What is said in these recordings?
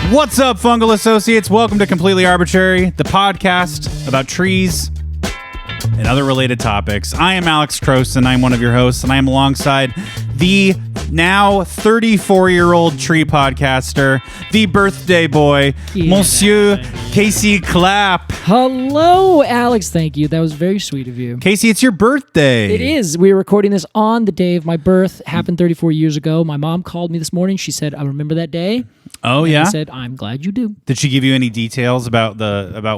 What's up, Fungal Associates? Welcome to Completely Arbortrary, the podcast about trees and other related topics. I am Alex Crowson. I'm one of your hosts, and I am alongside the now 34-year-old tree podcaster, the birthday boy, Monsieur Casey Clapp. Hello, Alex. Thank you. That was very sweet of you. Casey, it's your birthday. It is. We are recording this on the day of my birth. Happened 34 years ago. My mom called me this morning. She said, I remember that day. Oh, and yeah? I said, I'm glad you do. Did she give you any details about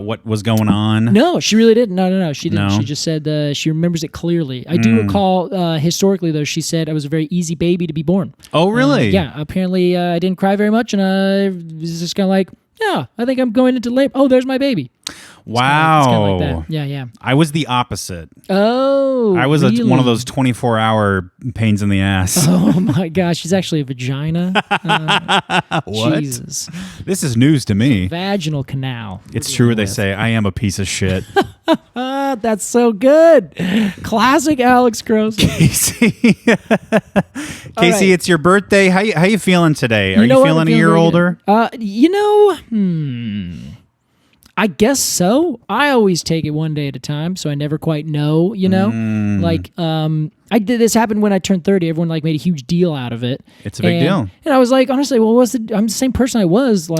what was going on? No, she really didn't. No. She didn't. No? She just said she remembers it clearly. I do recall historically, though, she said I was a very easy baby to be born. Oh, really? Yeah. Apparently, I didn't cry very much, and I was just kind of like, yeah, I think I'm going into labor. Oh, there's my baby. Wow. It's kind of like that. Yeah. I was the opposite. Oh, I was really? one of those 24-hour pains in the ass. Oh, my gosh. She's actually a vagina. What? Jesus. This is news to me. Vaginal canal. It's true they say I am a piece of shit. That's so good. Classic Alex Crowson. Casey, right. it's your birthday. How you feeling today? Are you know what? feeling I'm a year very older? good. I guess so. I always take it one day at a time, so I never quite know, Like, this happened when I turned 30. Everyone made a huge deal out of it. It's a big deal. And I was like, honestly, well, I'm the same person I was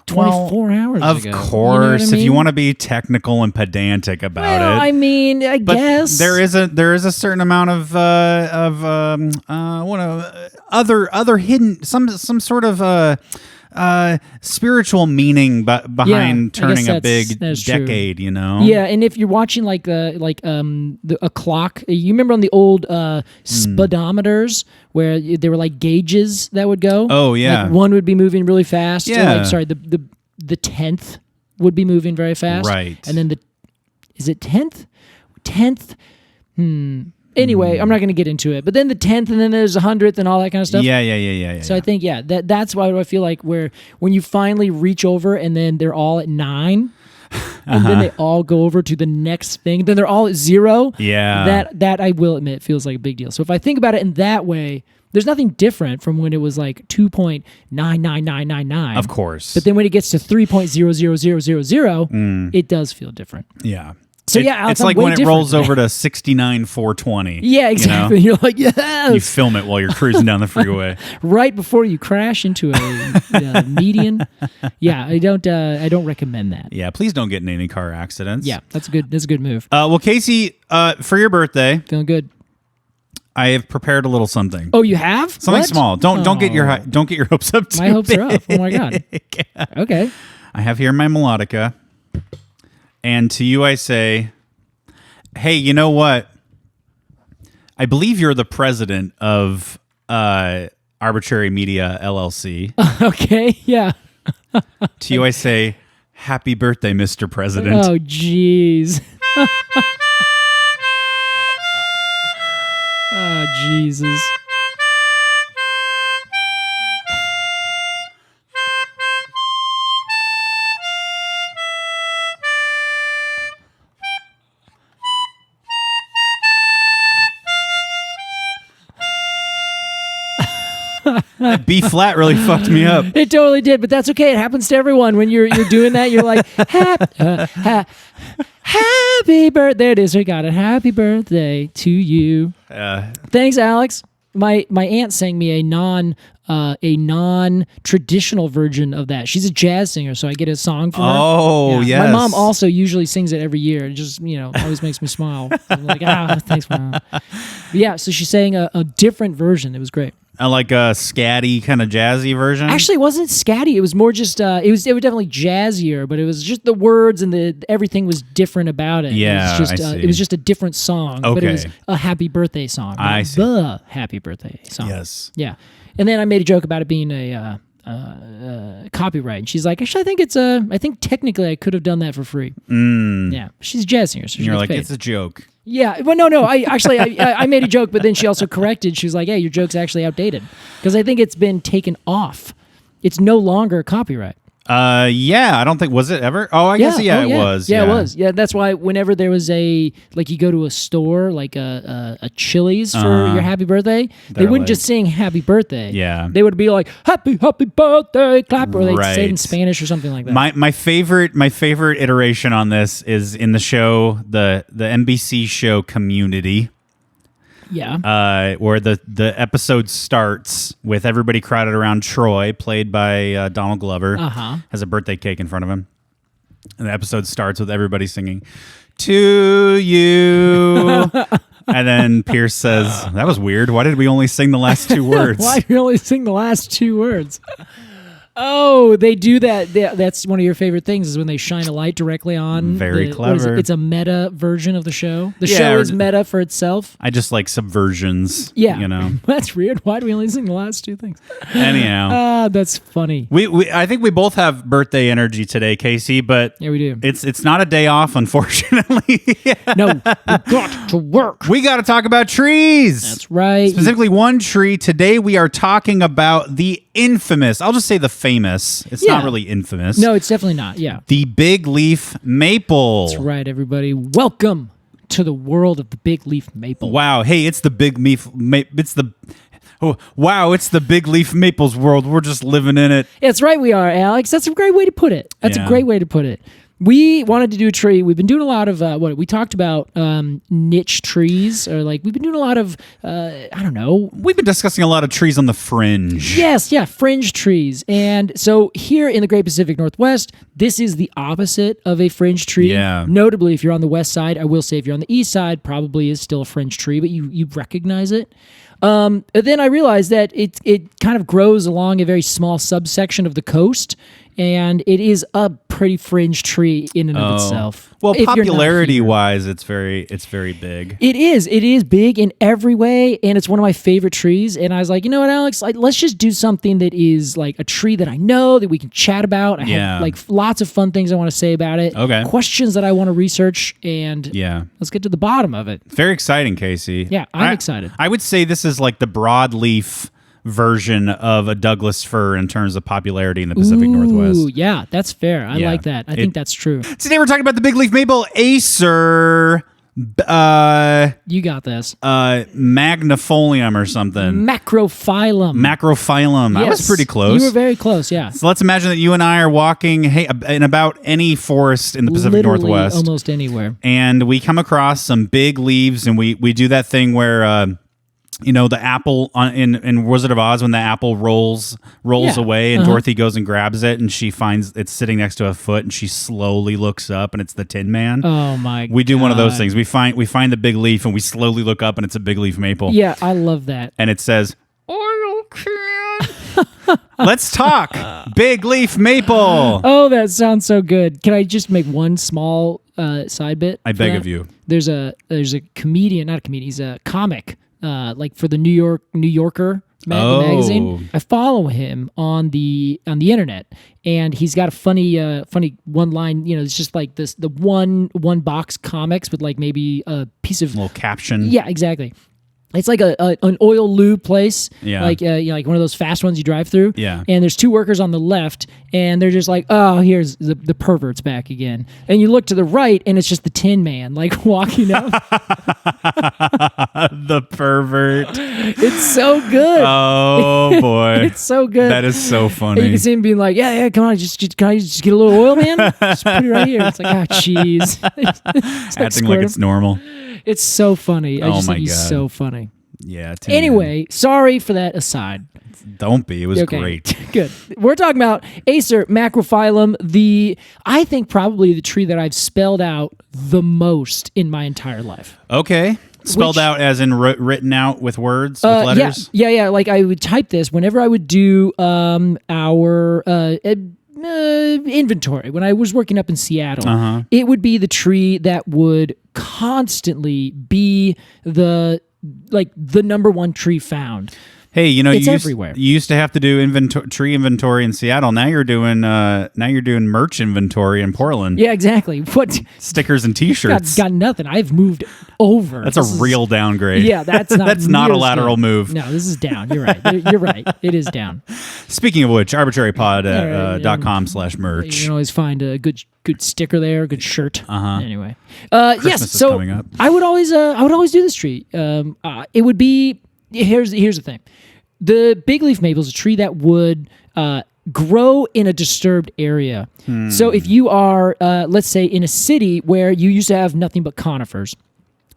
24 hours of ago. Of course, you know what I mean? If you want to be technical and pedantic about well, it. I mean, I guess there is a certain amount of other hidden some sort of spiritual meaning behind turning a big decade, true. Yeah, and if you're watching a clock, you remember on the old speedometers where there were gauges that would go. Oh yeah, one would be moving really fast. Yeah, the 10th would be moving very fast. Right, and then is it 10th? Anyway, I'm not going to get into it. But then the 10th, and then there's 100th and all that kind of stuff. Yeah. So I think, that's why I feel like when you finally reach over and then they're all at 9, and then they all go over to the next thing, then they're all at 0. Yeah. That I will admit feels like a big deal. So if I think about it in that way, there's nothing different from when it was 2.99999. Of course. But then when it gets to 3.00000, it does feel different. Yeah. So Alex, it's like when it rolls over to 69,420. Yeah, exactly. You're like, yes. You film it while you're cruising down the freeway, right before you crash into a median. Yeah, I don't recommend that. Yeah, please don't get in any car accidents. Yeah, that's a good move. Well, Casey, for your birthday, feeling good. I have prepared a little something. Oh, you have something small. Don't get your hopes up. My hopes are up. Oh my god. Okay. I have here my melodica. And to you I say, hey, you know what? I believe you're the president of Arbortrary Media, LLC. Okay, yeah. To you I say, happy birthday, Mr. President. Oh, jeez. Oh, Jesus. That B flat really fucked me up. It totally did, but that's okay. It happens to everyone when you're doing that. You're like, happy birthday. There it is. We got it. Happy birthday to you. Thanks, Alex. My aunt sang me a non-traditional version of that. She's a jazz singer, so I get a song from her. Oh, yes. My mom also usually sings it every year. It just, always makes me smile. I'm like, thanks, Mom. But yeah, so she sang a different version. It was great. Like a scatty kind of jazzy version? Actually, it wasn't scatty. It was more just, it was definitely jazzier, but it was just the words and everything was different about it. Yeah, it was just a different song, but it was Okay. a happy birthday song. I see. The happy birthday song. Yes. Yeah. And then I made a joke about it being a copyright. And she's like, actually, I think technically I could have done that for free. Yeah. She's a jazz singer, so You're like, paid. it's a joke. Yeah, well, no. I made a joke, but then she also corrected. She was like, "Hey, your joke's actually outdated," because I think it's been taken off. It's no longer copyright. Yeah, I don't think, was it ever? Oh, I guess, it was. Yeah, it was. Yeah, that's why whenever there was you go to a store, like a Chili's for your happy birthday, they wouldn't just sing happy birthday. Yeah. They would be like, happy birthday, clap, or they'd say it in Spanish or something like that. My favorite iteration on this is in the show, the NBC show Community. Yeah. Where the episode starts with everybody crowded around Troy, played by Donald Glover, has a birthday cake in front of him. And the episode starts with everybody singing, "To you." And then Pierce says, "That was weird. Why did we only sing the last two words?" Why did we only sing the last two words? Oh, they do that. That's one of your favorite things is when they shine a light directly on. Very clever. It's a meta version of the show. The show is meta for itself. I just like subversions. Yeah. You know. That's weird. Why do we only sing the last two things? Anyhow. That's funny. I think we both have birthday energy today, Casey, but yeah, we do. It's not a day off, unfortunately. No, we got to work. We got to talk about trees. That's right. Specifically one tree. Today we are talking about the infamous, I'll just say the famous. It's not really infamous. No, it's definitely not. Yeah. The big leaf maple. That's right, everybody. Welcome to the world of the big leaf maple. Wow. Hey, it's the big leaf. It's the. Oh, wow, it's the big leaf maples world. We're just living in it. That's right, we are, Alex. That's a great way to put it. That's a great way to put it. We wanted to do a tree. We've been doing a lot of we talked about niche trees, or we've been doing a lot of I don't know. We've been discussing a lot of trees on the fringe. Yes, yeah, fringe trees. And so here in the Great Pacific Northwest, this is the opposite of a fringe tree. Yeah. Notably, if you're on the west side, I will say if you're on the east side, probably is still a fringe tree, but you recognize it. Then I realized that it kind of grows along a very small subsection of the coast, and it is a pretty fringe tree in and of itself. Well, popularity-wise, it's very big. It is big in every way, and it's one of my favorite trees. And I was like, you know what, Alex? Let's just do something that is like a tree that I know that we can chat about. I have lots of fun things I want to say about it. Okay. Questions that I want to research, and let's get to the bottom of it. Very exciting, Casey. Yeah, I'm excited. I would say this is like the broadleaf version of a Douglas fir in terms of popularity in the Pacific Northwest. Yeah, that's fair. I like that. I think that's true. Today we're talking about the big leaf maple Acer. You got this. Magnifolium or something. Macrophyllum. Yes. I was pretty close. You were very close, yeah. So let's imagine that you and I are walking in about any forest in the Pacific Northwest. Almost anywhere. And we come across some big leaves, and we do that thing where the apple in Wizard of Oz, when the apple rolls away and Dorothy goes and grabs it, and she finds it's sitting next to a foot, and she slowly looks up, and it's the Tin Man. Oh my God. We do one of those things. We find the big leaf, and we slowly look up, and it's a big leaf maple. Yeah, I love that. And it says, "Oil can." Let's talk big leaf maple. Oh, that sounds so good. Can I just make one small side bit? I beg of you. There's a comedian, not a comedian. He's a comic. For the New Yorker magazine. I follow him on the internet, and he's got a funny one line. It's just like the one box comics with maybe a piece of a little caption. Yeah, exactly. It's like an oil lube place, like one of those fast ones you drive through. Yeah. And there's two workers on the left, and they're just like, oh, here's the perverts back again. And you look to the right, and it's just the Tin Man, walking up. The pervert. It's so good. Oh boy, it's so good. That is so funny. And you can see him being like, yeah, come on, can I just get a little oil, man? Just put it right here. It's like, jeez. Acting like it's normal. It's so funny. I just think he's so funny. Yeah. Anyway, sorry for that aside. Don't be. It was great. Good. We're talking about Acer macrophyllum, I think probably the tree that I've spelled out the most in my entire life. Okay. Spelled out as in written out with words, with letters? Yeah. I would type this whenever I would do our inventory. When I was working up in Seattle, it would be the tree that would constantly be the number one tree found. Hey, you know, It's you everywhere. You used to have to do tree inventory in Seattle. Now you're doing merch inventory in Portland. Yeah, exactly. What? Stickers and T-shirts. Got nothing. I've moved over. That's a real downgrade. Yeah, that's not. That's not a near as lateral good. move. No, this is down. You're right. You're right. It is down. Speaking of which, arbitrarypod.com/merch. You can always find a good sticker there, a good shirt. Anyway, Christmas yes. is So coming up. I would always do this tree. It would be here's the thing. The bigleaf maple is a tree that would grow in a disturbed area. So if you are, let's say, in a city where you used to have nothing but conifers,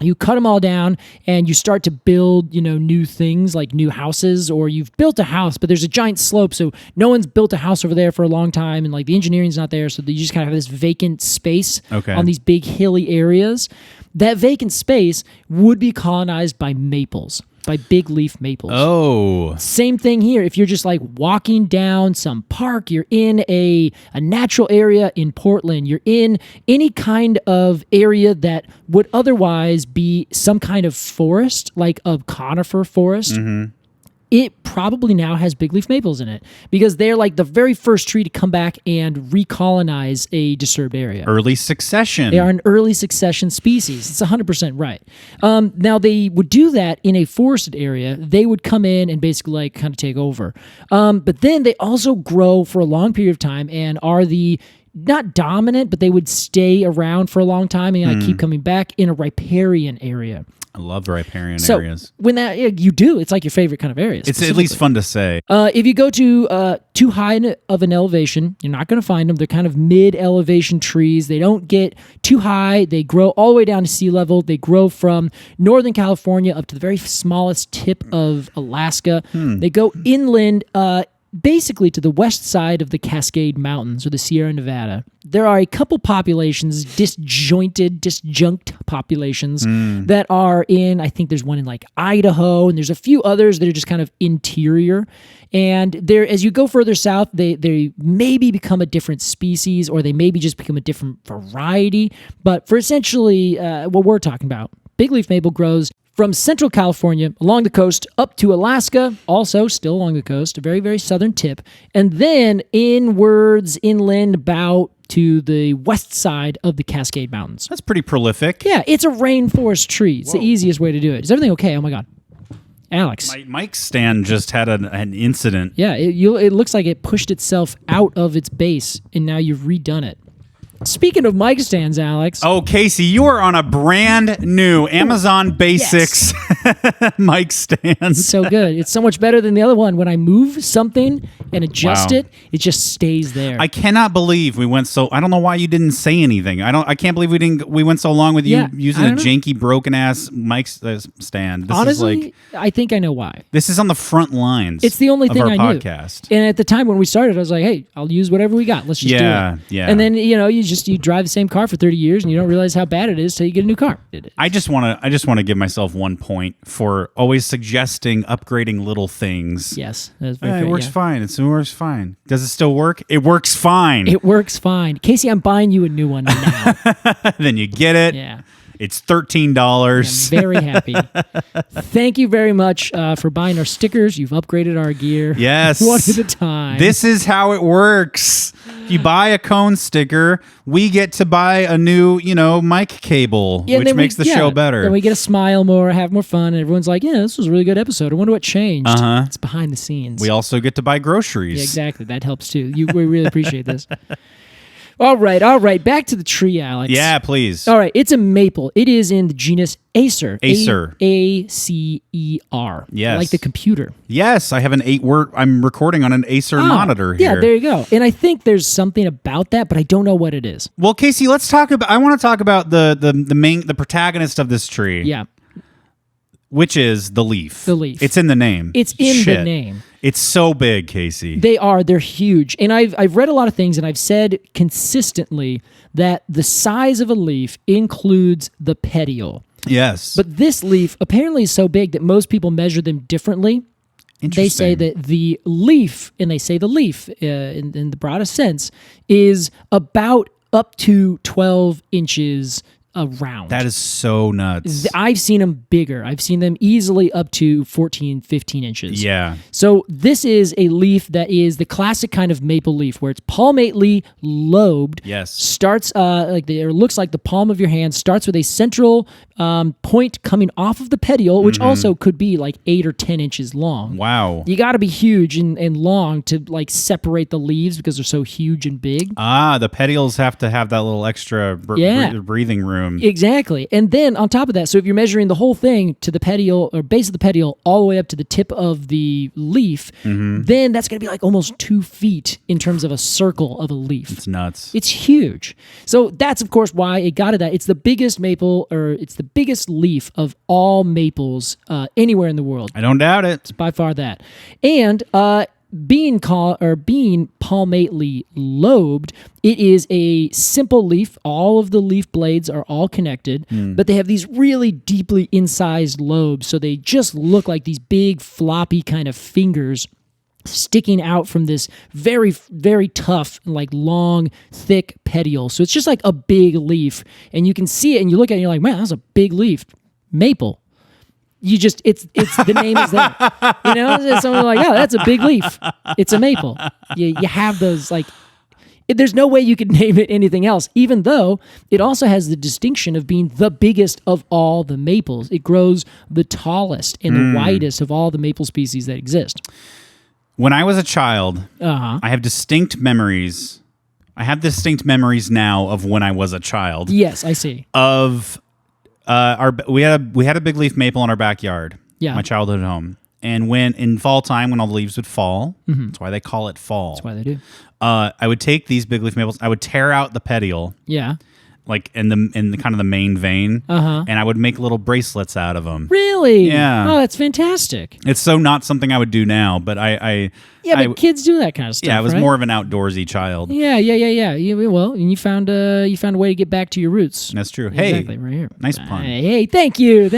you cut them all down and you start to build, new things like new houses, or you've built a house, but there's a giant slope, so no one's built a house over there for a long time, and like the engineering's not there, so you just kind of have this vacant space on these big hilly areas. That vacant space would be colonized by maples. By big leaf maples. Oh. Same thing here. If you're just like walking down some park, you're in a natural area in Portland, you're in any kind of area that would otherwise be some kind of forest, like a conifer forest. It probably now has big leaf maples in it because they're like the very first tree to come back and recolonize a disturbed area. Early succession. They are an early succession species. It's 100% right. Now, they would do that in a forested area. They would come in and basically like kind of take over. But then they also grow for a long period of time and are the not dominant, but they would stay around for a long time and keep coming back in a riparian area. I love the riparian So areas. when you do, it's like your favorite kind of area. It's at least fun to say. If you go to too high of an elevation, you're not going to find them. They're kind of mid-elevation trees. They don't get too high. They grow all the way down to sea level. They grow from Northern California up to the very smallest tip of Alaska. They go inland, basically to the west side of the Cascade Mountains or the Sierra Nevada. There are a couple populations, disjunct populations that are in, I think there's one in like Idaho, and there's a few others that are just kind of interior. And there, as you go further south, they maybe become a different species, or they maybe just become a different variety. But for essentially what we're talking about, bigleaf maple grows from Central California along the coast up to Alaska, also still along the coast, a very, very southern tip, and then inwards, inland, about to the west side of the Cascade Mountains. That's pretty prolific. Yeah, it's a rainforest tree. It's the easiest way to do it. Is everything okay? Oh my God. Alex. My mic stand just had an incident. Yeah, it looks like it pushed itself out of its base, and now you've redone it. Speaking of mic stands, Alex. Oh, Casey, you are on a brand new Amazon Basics mic stand. So good. It's so much better than the other one. When I move something and adjust Wow. it just stays there. I cannot believe we went so. I don't know why you didn't say anything. I can't believe we went so long with you using a janky, broken ass mic stand. This Honestly, is like, I think I know why. this is on the front lines. It's the only thing of I our knew. podcast. And at the time when we started, I was like, "Hey, I'll use whatever we got. Let's just do it." Yeah. And then you drive the same car for 30 years and you don't realize how bad it is till you get a new car. I just want to give myself 1 point for always suggesting upgrading little things. Yes, that's very It fair, works yeah. fine. It works fine. Does it still work? It works fine. It works fine. Casey, I'm buying you a new one now. Then you get it. Yeah. It's $13. I'm very happy. Thank you very much for buying our stickers. You've upgraded our gear. Yes. One at a time. This is how it works. If you buy a cone sticker, we get to buy a new, mic cable, which makes the show better. Then we get to smile more, have more fun, and everyone's like, "Yeah, this was a really good episode. I wonder what changed." It's behind the scenes. We also get to buy groceries. Yeah, exactly. That helps too. We really appreciate this. All right. Back to the tree, Alex. Yeah, please. All right. It's a maple. It is in the genus Acer. Acer. Acer. Yes. Like the computer. Yes, I have I'm recording on an Acer monitor here. Yeah, there you go. And I think there's something about that, but I don't know what it is. Well, Casey, I want to talk about the protagonist of this tree. Yeah. Which is the leaf. The leaf. It's in the name. It's in the name. It's so big, Casey. They're huge. And I've read a lot of things, and I've said consistently that the size of a leaf includes the petiole. Yes. But this leaf apparently is so big that most people measure them differently. They say that the leaf in the broadest sense, is about up to 12 inches around. That is so nuts. I've seen them bigger. I've seen them easily up to 14, 15 inches. Yeah. So this is a leaf that is the classic kind of maple leaf where it's palmately lobed. Yes. Starts it looks like the palm of your hand, starts with a central point coming off of the petiole, which also could be like 8 or 10 inches long. Wow. You got to be huge and long to like separate the leaves because they're so huge and big. The petioles have to have that little extra breathing room. Exactly. And then on top of that, so if you're measuring the whole thing to the petiole or base of the petiole all the way up to the tip of the leaf, then that's going to be like almost 2 feet in terms of a circle of a leaf. It's nuts. It's huge. So that's, of course, why it got it that. It's the biggest maple, or it's the biggest leaf of all maples anywhere in the world. I don't doubt it. It's by far that. And being palmately lobed, it is a simple leaf. All of the leaf blades are all connected, but they have these really deeply incised lobes, so they just look like these big floppy kind of fingers sticking out from this very, very tough, like long, thick petiole. So it's just like a big leaf, and you can see it, and you look at it, and you're like, man, that's a big leaf. Maple. You just, it's the name is there. You know, someone like, oh, that's a big leaf. It's a maple. You have those, like, there's no way you could name it anything else, even though it also has the distinction of being the biggest of all the maples. It grows the tallest and the widest of all the maple species that exist. When I was a child, I have distinct memories. I have distinct memories now of when I was a child. Yes, I see. Of we had a big leaf maple in our backyard. Yeah. My childhood home. And when in fall time, when all the leaves would fall, that's why they call it fall. That's why they do. I would take these big leaf maples. I would tear out the petiole. Yeah. Like in the kind of the main vein, and I would make little bracelets out of them. Really? Yeah. Oh, that's fantastic. It's so not something I would do now, but but kids do that kind of stuff. Yeah, I was right? more of an outdoorsy child. Yeah. Well, and you found a way to get back to your roots. That's true. Exactly, Hey, right here. Nice pun. Hey, thank you.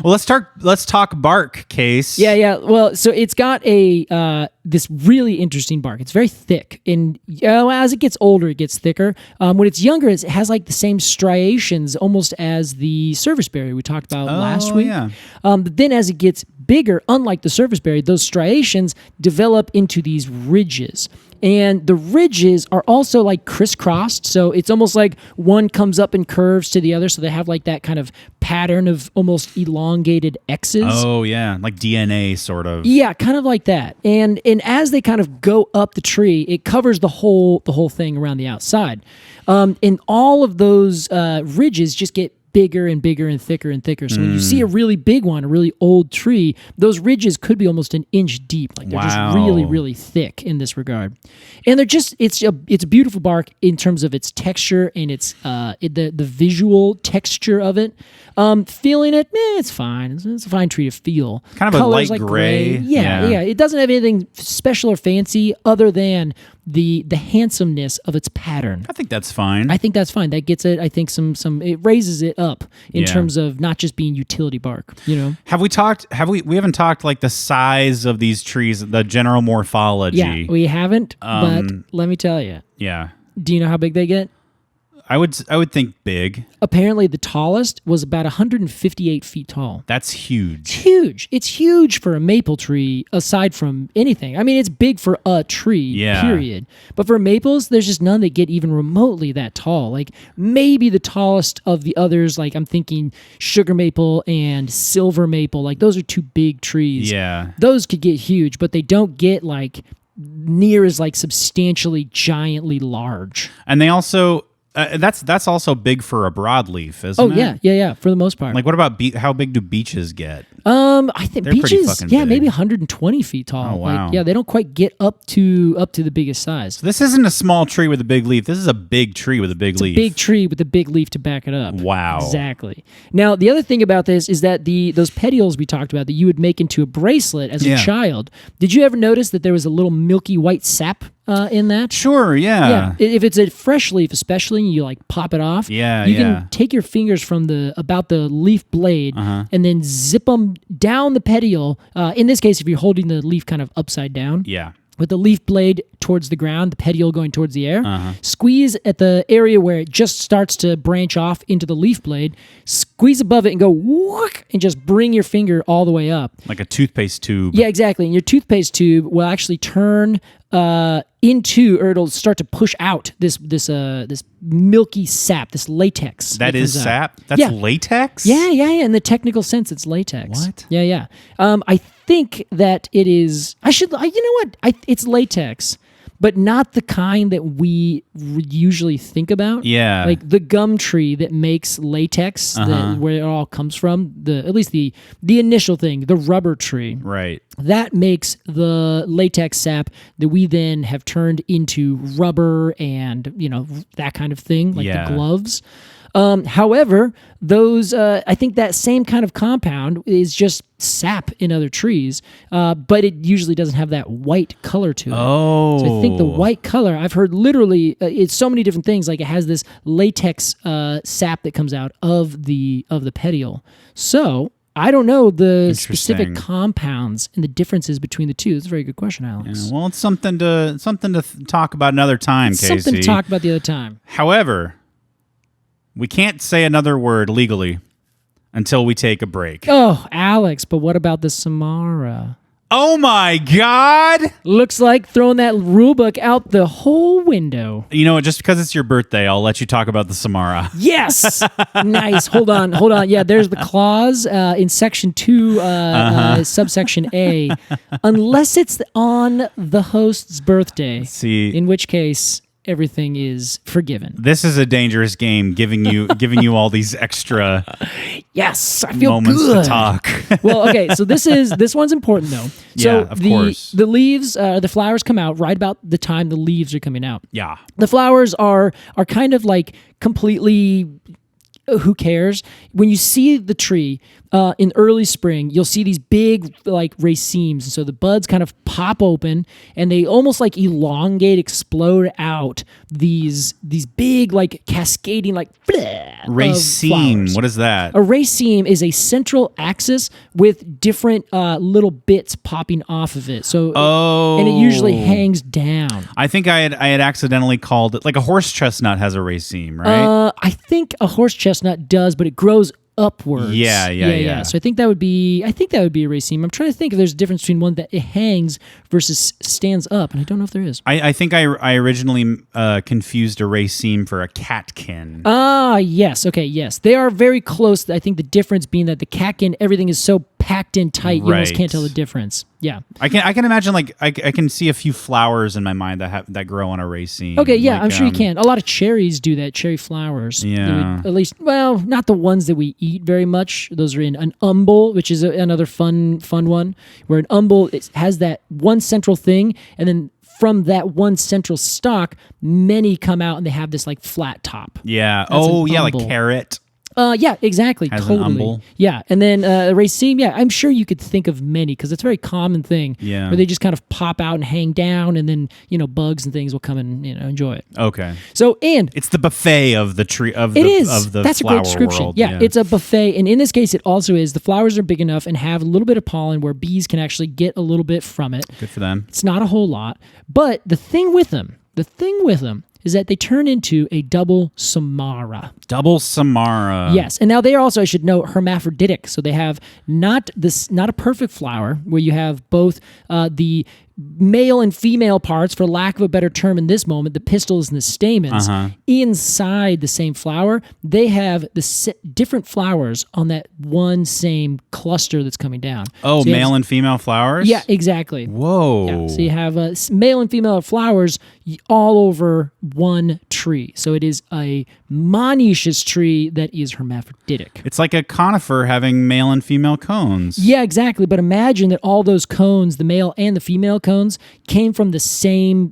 Well, let's talk bark, Case. Yeah. Well, so it's got this really interesting bark. It's very thick, and as it gets older, it gets thicker. When it's younger, it has like the same striations almost as the serviceberry we talked about last week. Yeah. But then as it gets bigger, unlike the serviceberry, those striations develop into these ridges. And the ridges are also like crisscrossed, so it's almost like one comes up and curves to the other, so they have like that kind of pattern of almost elongated X's. Oh yeah, like DNA sort of. Yeah, kind of like that. And as they kind of go up the tree, it covers the whole thing around the outside. And all of those ridges just get bigger and bigger and thicker and thicker. So when you see a really big one, a really old tree, those ridges could be almost an inch deep. Like they're just really, really thick in this regard. And they're just, it's a beautiful bark in terms of its texture and its the visual texture of it. Feeling it, it's fine. It's a fine tree to feel. Kind of Colors a light like gray. Yeah. It doesn't have anything special or fancy other than the handsomeness of its pattern. I think that's fine. I think that's fine. That gets it, I think, some it raises it up in terms of not just being utility bark, you know? We haven't talked like the size of these trees, the general morphology. Yeah, we haven't, but let me tell you. Yeah. Do you know how big they get? I would think big. Apparently, the tallest was about 158 feet tall. That's huge. It's huge. It's huge for a maple tree, aside from anything. I mean, it's big for a tree, period. But for maples, there's just none that get even remotely that tall. Like, maybe the tallest of the others, like I'm thinking sugar maple and silver maple, like those are two big trees. Yeah. Those could get huge, but they don't get like near as like substantially, giantly large. And they also... that's also big for a broadleaf, isn't it? Yeah, for the most part. Like, what about how big do beeches get? I think they're pretty beeches, fucking big. maybe 120 feet tall. Oh, wow. Like, they don't quite get up to the biggest size. So this isn't a small tree with a big leaf. This is a big tree with a big leaf. A big tree with a big leaf to back it up. Wow. Exactly. Now, the other thing about this is that those petioles we talked about that you would make into a bracelet as a child, did you ever notice that there was a little milky white sap in that? Sure, yeah. If it's a fresh leaf, especially, you like pop it off. You can take your fingers from about the leaf blade and then zip them down the petiole. In this case, if you're holding the leaf kind of upside down. Yeah. with the leaf blade towards the ground, the petiole going towards the air. Squeeze at the area where it just starts to branch off into the leaf blade. Squeeze above it and go whook, and just bring your finger all the way up. Like a toothpaste tube. Yeah, exactly. And your toothpaste tube will actually turn into, or it'll start to push out this milky sap, this latex. That is sap? That's latex? Yeah. In the technical sense, it's latex. What? Yeah. I think that it is. You know what? It's latex, but not the kind that we usually think about. Yeah. Like the gum tree that makes latex, where it all comes from, at least the initial thing, the rubber tree. Right. That makes the latex sap that we then have turned into rubber and, that kind of thing, like the gloves. However, those I think that same kind of compound is just sap in other trees, but it usually doesn't have that white color to it. Oh. So I think the white color, I've heard literally, it's so many different things. Like it has this latex sap that comes out of the petiole. So I don't know the specific compounds and the differences between the two. That's a very good question, Alex. Yeah, well, it's something to talk about another time, Casey. Something to talk about the other time. However, we can't say another word legally until we take a break. Oh, Alex, but what about the Samara? Oh my God! Looks like throwing that rule book out the whole window. You know what? Just because it's your birthday, I'll let you talk about the Samara. Yes! Nice. Hold on. Yeah, there's the clause in Section 2, subsection A. Unless it's on the host's birthday. See, in which case everything is forgiven. This is a dangerous game, giving you all these extra yes, I feel moments good. to talk. Well, okay, so this one's important though. So yeah, of course. The leaves, the flowers come out right about the time the leaves are coming out. Yeah. The flowers are kind of like completely. Who cares? When you see the tree in early spring, you'll see these big like racemes, and so the buds kind of pop open, and they almost like elongate, explode out these big like cascading like raceme. What is that? A raceme is a central axis with different little bits popping off of it. So and it usually hangs down. I think I had accidentally called it like a horse chestnut has a raceme, right? I think a horse chestnut does, but it grows upwards. Yeah. So I think that would be a raceme. I'm trying to think if there's a difference between one that it hangs versus stands up, and I don't know if there is. I think I originally confused a raceme for a catkin. Yes. Okay, yes. They are very close. I think the difference being that the catkin, everything is so packed in tight, you almost can't tell the difference. Yeah. I can imagine like I can see a few flowers in my mind that grow on a raceme. Okay, yeah, like, I'm sure you can. A lot of cherries do that, cherry flowers. Yeah. At least, well, not the ones that we eat very much. Those are in an umbel, which is another fun one, where an umbel has that one central thing, and then from that one central stalk, many come out and they have this like flat top. Yeah. That's like carrot. Yeah, exactly. Has totally. an umbel. Yeah, and then raceme. Yeah, I'm sure you could think of many because it's a very common thing. Yeah. Where they just kind of pop out and hang down, and then bugs and things will come and enjoy it. Okay. So and it's the buffet of the tree of it the is. of the That's a flower great description. world. Yeah, it's a buffet, and in this case, it also is. The flowers are big enough and have a little bit of pollen where bees can actually get a little bit from it. Good for them. It's not a whole lot, but the thing with them is that they turn into a double Samara. Double Samara. Yes, and now they are also, I should note, hermaphroditic. So they have not a perfect flower where you have both the male and female parts, for lack of a better term in this moment, the pistils and the stamens, inside the same flower. They have the different flowers on that one same cluster that's coming down. Oh, so male and female flowers? Yeah, exactly. Whoa. Yeah, so you have male and female flowers all over one tree. So it is a monoecious tree that is hermaphroditic. It's like a conifer having male and female cones. Yeah, exactly. But imagine that all those cones, the male and the female cones, came from the same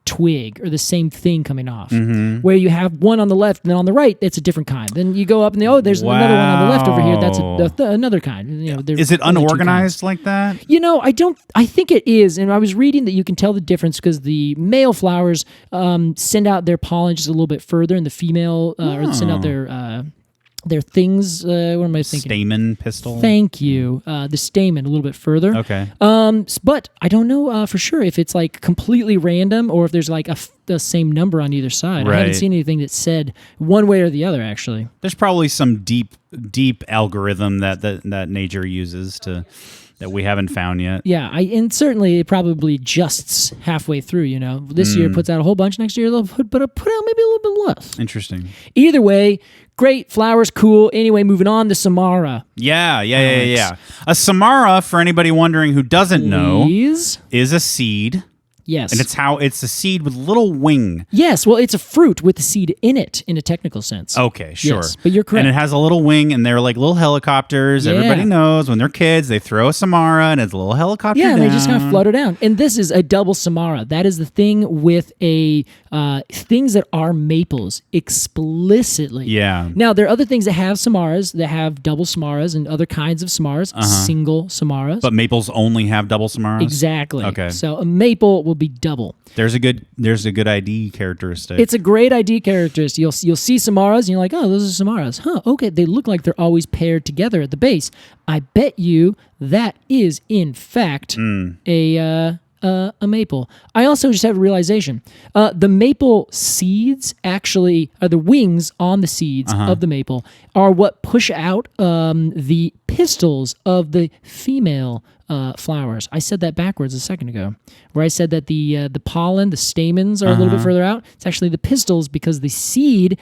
twig or the same thing coming off. Mm-hmm. Where you have one on the left and then on the right, it's a different kind. Then you go up and there's another one on the left over here. That's another kind. Is it unorganized like that? I think it is. And I was reading that you can tell the difference because the male flowers send out their pollen just a little bit further, and the female or send out their They're things. What am I thinking? Stamen pistil. Thank you. The stamen a little bit further. Okay. But I don't know for sure if it's like completely random or if there's like the same number on either side. I haven't seen anything that said one way or the other. Actually, there's probably some deep algorithm that nature uses that we haven't found yet. Yeah, and certainly it probably adjusts halfway through. You know, this year puts out a whole bunch. Next year they'll put out maybe a little bit less. Interesting. Either way, great, flowers, cool. Anyway, moving on to Samara. Yeah. A Samara, for anybody wondering who doesn't know, is a seed. Yes. And it's a seed with little wing. Yes. Well, it's a fruit with the seed in it in a technical sense. Okay, sure. Yes, but you're correct. And it has a little wing, and they're like little helicopters. Yeah. Everybody knows when they're kids, they throw a Samara, and it's a little helicopter and down. they just kind of flutter down. And this is a double Samara. That is the thing with things that are maples explicitly. Yeah. Now, there are other things that have Samaras, that have double Samaras and other kinds of Samaras, single Samaras. But maples only have double Samaras? Exactly. Okay. So a maple will be double. There's a good ID characteristic. It's a great ID characteristic. You'll see Samaras and you're like, oh, those are Samaras. Huh, okay. They look like they're always paired together at the base. I bet you that is, in fact, a maple. I also just have a realization. The maple seeds actually are the wings on the seeds of the maple are what push out the pistils of the female flowers. I said that backwards a second ago, where I said that the pollen, the stamens are a little bit further out. It's actually the pistils because the seed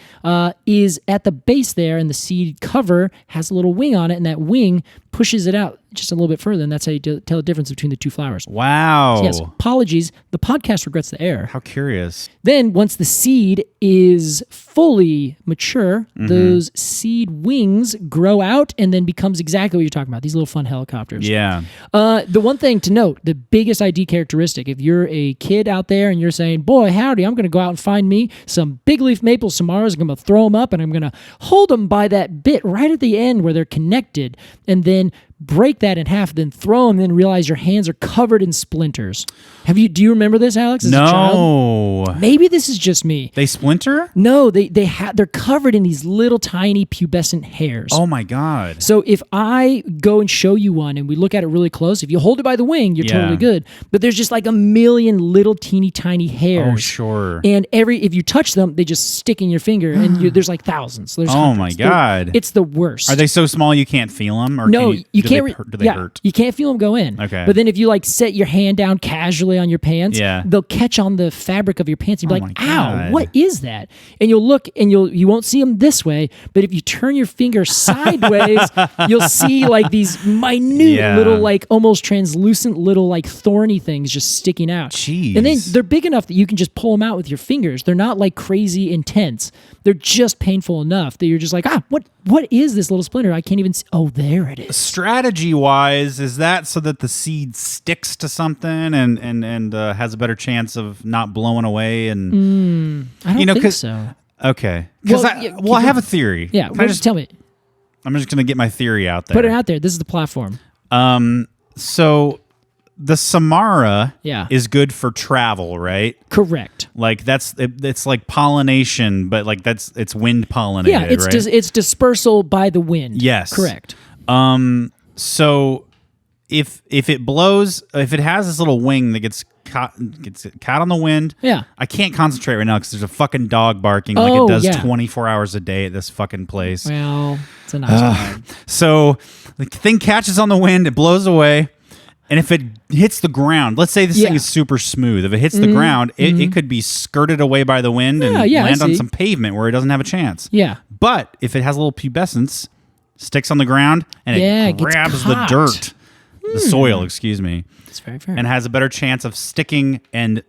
is at the base there, and the seed cover has a little wing on it, and that wing pushes it out just a little bit further, and that's how you tell the difference between the two flowers. Wow. Yes, apologies. The podcast regrets the error. How curious. Then, once the seed is fully mature, those seed wings grow out and then becomes exactly what you're talking about, these little fun helicopters. Yeah. The one thing to note, the biggest ID characteristic, if you're a kid out there and you're saying, boy, howdy, I'm going to go out and find me some Bigleaf maple Samaras, I'm going to throw them up, and I'm going to hold them by that bit right at the end where they're connected, and then break that in half, then throw them, then realize your hands are covered in splinters. Do you remember this, Alex? As a child? Maybe this is just me. They splinter? No, they're covered in these little tiny pubescent hairs. Oh my God. So if I go and show you one and we look at it really close, if you hold it by the wing, you're totally good. But there's just like a million little teeny tiny hairs. Oh, sure. And if you touch them, they just stick in your finger, and there's like thousands. There's oh hundreds. my God. It's the worst. Are they so small you can't feel them? Or no, you can't. Do they hurt? You can't feel them go in. Okay. But then if you like set your hand down casually on your pants, they'll catch on the fabric of your pants. And you'll be like, ow, what is that? And you'll look, and you won't see them this way, but if you turn your finger sideways, you'll see like these minute little, like almost translucent little like thorny things just sticking out. Jeez. And then they're big enough that you can just pull them out with your fingers. They're not like crazy intense. They're just painful enough that you're just like, what is this little splinter? I can't even see. Oh, there it is. Strategy-wise, is that so that the seed sticks to something and has a better chance of not blowing away? And I don't think so. Okay. Because I have a theory. Yeah, just tell me. I'm just going to get my theory out there. Put it out there. This is the platform. So the Samara Yeah. is good for travel, right? Correct. Like it's like pollination, but like it's wind pollinated, Yeah, it's right? it's dispersal by the wind. Yes. Correct. So if it blows, if it has this little wing that gets caught on the wind, Yeah. I can't concentrate right now because there's a fucking dog barking like it does 24 hours a day at this fucking place. Well, it's a nice dog. So the thing catches on the wind, it blows away. And if it hits the ground, let's say this thing is super smooth. If it hits the ground, it could be skirted away by the wind and land on some pavement where it doesn't have a chance. Yeah. But if it has a little pubescence, sticks on the ground, and it grabs the dirt, the soil, excuse me, It's very fair. and has a better chance of sticking and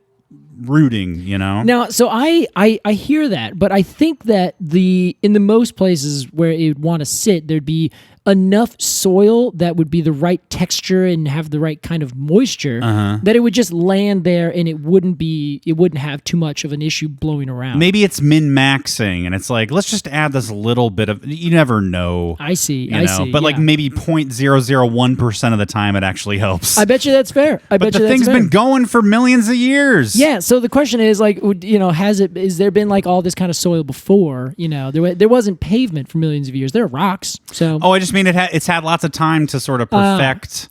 rooting, you know? Now, so I hear that, but I think that in the most places where it would want to sit, there'd be enough soil that would be the right texture and have the right kind of moisture that it would just land there and it wouldn't have too much of an issue blowing around. Maybe it's min-maxing, and it's like, let's just add this little bit of, you never know. I see. But like maybe 0.001% of the time it actually helps. I bet you that's fair. But the thing's been going for millions of years. Yeah, so the question is, like, is there been like all this kind of soil before? There wasn't pavement for millions of years. There are rocks. So I just mean it's had lots of time to sort of perfect.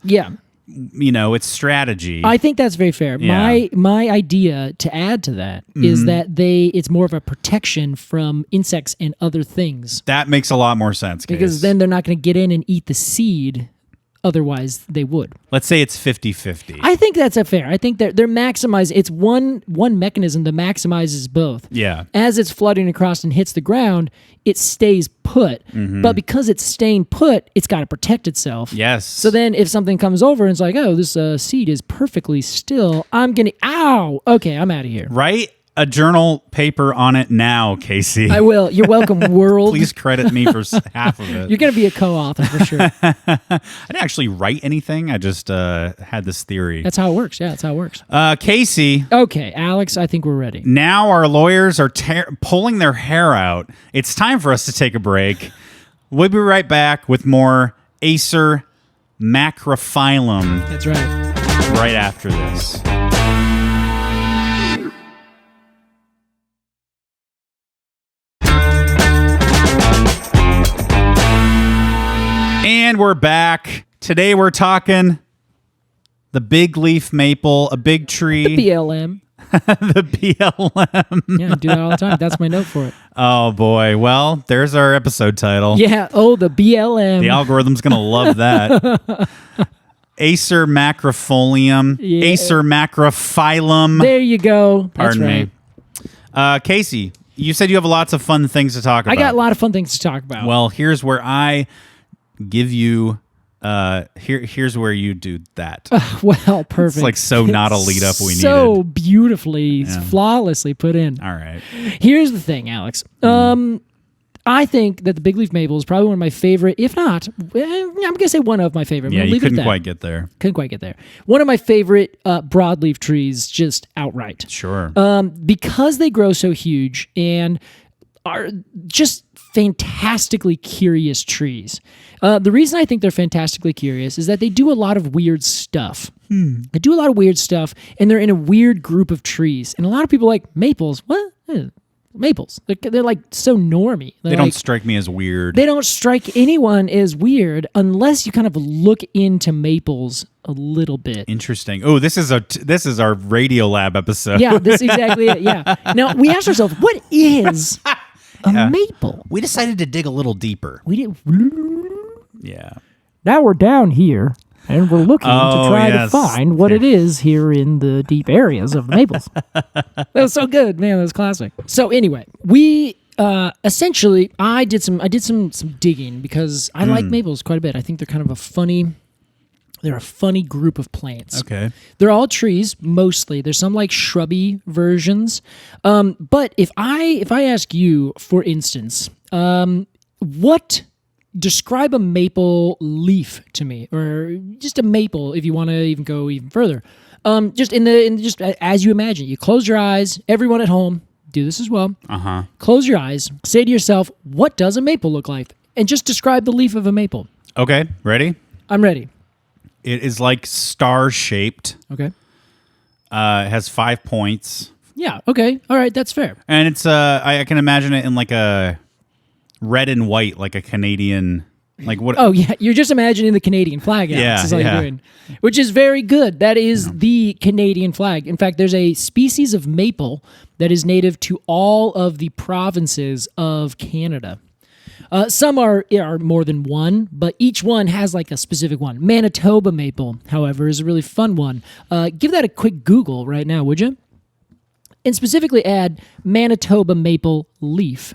Its strategy. I think that's very fair. Yeah. My idea to add to that is that it's more of a protection from insects and other things. That makes a lot more sense. Because then they're not going to get in and eat the seed. Otherwise, they would. Let's say it's 50-50. I think that's fair. I think they're maximizing. It's one mechanism that maximizes both. Yeah. As it's flooding across and hits the ground, it stays put. But because it's staying put, it's got to protect itself. Yes. So then if something comes over and it's like, oh, this seed is perfectly still, ow, okay, I'm out of here. Right? A journal paper on it now, Casey. I will. You're welcome, world. Please credit me for half of it. You're going to be a co-author for sure. I didn't actually write anything. I just had this theory. That's how it works. Yeah, that's how it works. Casey. Okay, Alex, I think we're ready. Now our lawyers are pulling their hair out. It's time for us to take a break. We'll be right back with more Acer macrophyllum. That's right. Right after this. And we're back. Today we're talking the bigleaf maple, a big tree. The BLM. The BLM. Yeah, I do that all the time. That's my note for it. Oh, boy. Well, there's our episode title. Yeah. Oh, the BLM. The algorithm's going to love that. Acer macrophyllum. Yeah. Acer macrophyllum. There you go. Pardon That's right. me. Casey, you said you have lots of fun things to talk about. I got a lot of fun things to talk about. Well, here's where I give you... here's where you do that. Well, perfect. It's like so not a lead up we needed. So beautifully, flawlessly put in. All right. Here's the thing, Alex. I think that the bigleaf maple is probably one of my favorite, if not, I'm going to say one of my favorite. Yeah, you couldn't quite get there. Couldn't quite get there. One of my favorite broadleaf trees, just outright. Sure. Because they grow so huge and are just fantastically curious trees. The reason I think they're fantastically curious is that they do a lot of weird stuff. They do a lot of weird stuff, and they're in a weird group of trees. And a lot of people are like, maples? What? Maples. They're like so normy. They don't strike me as weird. They don't strike anyone as weird unless you kind of look into maples a little bit. Interesting. Oh, this is our Radio Lab episode. Yeah, this is exactly it. Yeah. Now, we asked ourselves, what is a maple? We decided to dig a little deeper. We did. Yeah. Now we're down here, and we're looking to try to find what it is here in the deep areas of the maples. That was so good, man. That was classic. So anyway, we essentially, I did some digging because I like maples quite a bit. I think they're kind of they're a funny group of plants. Okay. They're all trees, mostly. There's some like shrubby versions. But if I ask you, for instance, describe a maple leaf to me, or just a maple if you want to even go even further. Just as you imagine, you close your eyes. Everyone at home, do this as well. Close your eyes. Say to yourself, what does a maple look like? And just describe the leaf of a maple. Okay, ready? I'm ready. It is like star-shaped. Okay. It has 5 points. Yeah, okay. All right, that's fair. And it's I can imagine it in like a red and white, like a Canadian, like what? Oh yeah, you're just imagining the Canadian flag. Alex, is all you're doing, which is very good. That is the Canadian flag. In fact, there's a species of maple that is native to all of the provinces of Canada. Some are more than one, but each one has like a specific one. Manitoba maple, however, is a really fun one. Give that a quick Google right now, would you? And specifically add Manitoba maple leaf.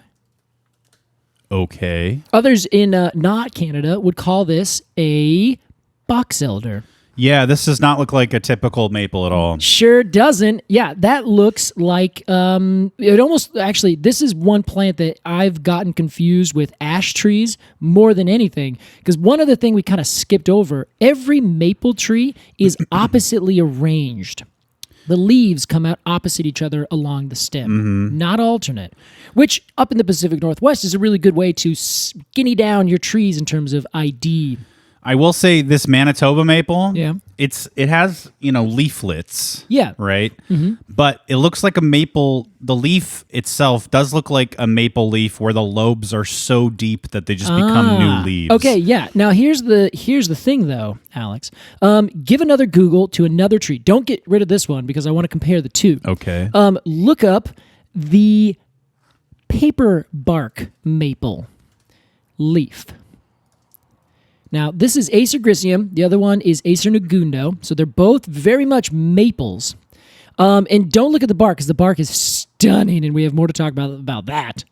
Okay. Others in not Canada would call this a box elder. Yeah, this does not look like a typical maple at all. Sure doesn't. Yeah, that looks like it almost actually. This is one plant that I've gotten confused with ash trees more than anything, because one other thing we kind of skipped over: every maple tree is oppositely arranged. The leaves come out opposite each other along the stem, not alternate, which up in the Pacific Northwest is a really good way to skinny down your trees in terms of ID. I will say this Manitoba maple, Yeah. it has, leaflets. Yeah. Right? Mm-hmm. But it looks like a maple. The leaf itself does look like a maple leaf where the lobes are so deep that they just become new leaves. Okay, yeah. Now here's the thing though, Alex. Give another Google to another tree. Don't get rid of this one because I want to compare the two. Okay. Look up the paper bark maple leaf. Now, this is Acer gricium. The other one is Acer negundo. So they're both very much maples. And don't look at the bark, because the bark is stunning, and we have more to talk about that.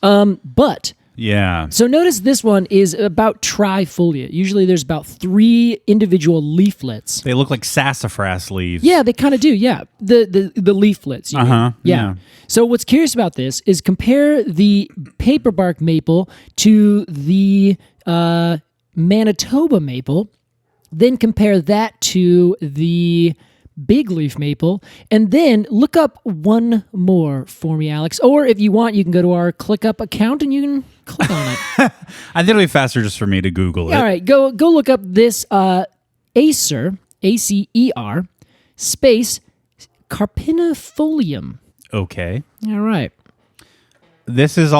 But yeah. so notice this one is about trifoliate. Usually there's about 3 individual leaflets. They look like sassafras leaves. Yeah, they kind of do. Yeah, the leaflets. Yeah. So what's curious about this is compare the paper bark maple to the Manitoba maple, then compare that to the Bigleaf maple, and then look up one more for me, Alex. Or if you want, you can go to our ClickUp account and you can click on it. I think it'll be faster just for me to Google it. All right, go look up this Acer, ACER, space carpinifolium. Okay. All right. This is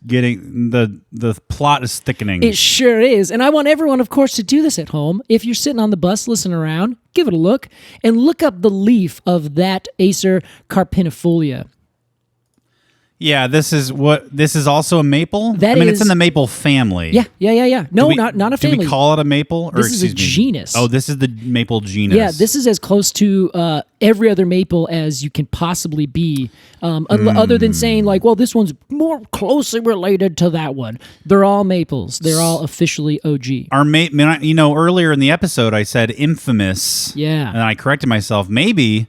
getting the plot is thickening. It sure is. And I want everyone, of course, to do this at home. If you're sitting on the bus listening around, give it a look and look up the leaf of that Acer carpinifolia. Yeah, this is also a maple? It's in the maple family. Yeah. No, not a family. Do we call it a maple? This is a genus. Oh, this is the maple genus. Yeah, this is as close to every other maple as you can possibly be, other than saying like, well, this one's more closely related to that one. They're all maples. They're all officially OG. Earlier in the episode, I said infamous. Yeah. And I corrected myself. Maybe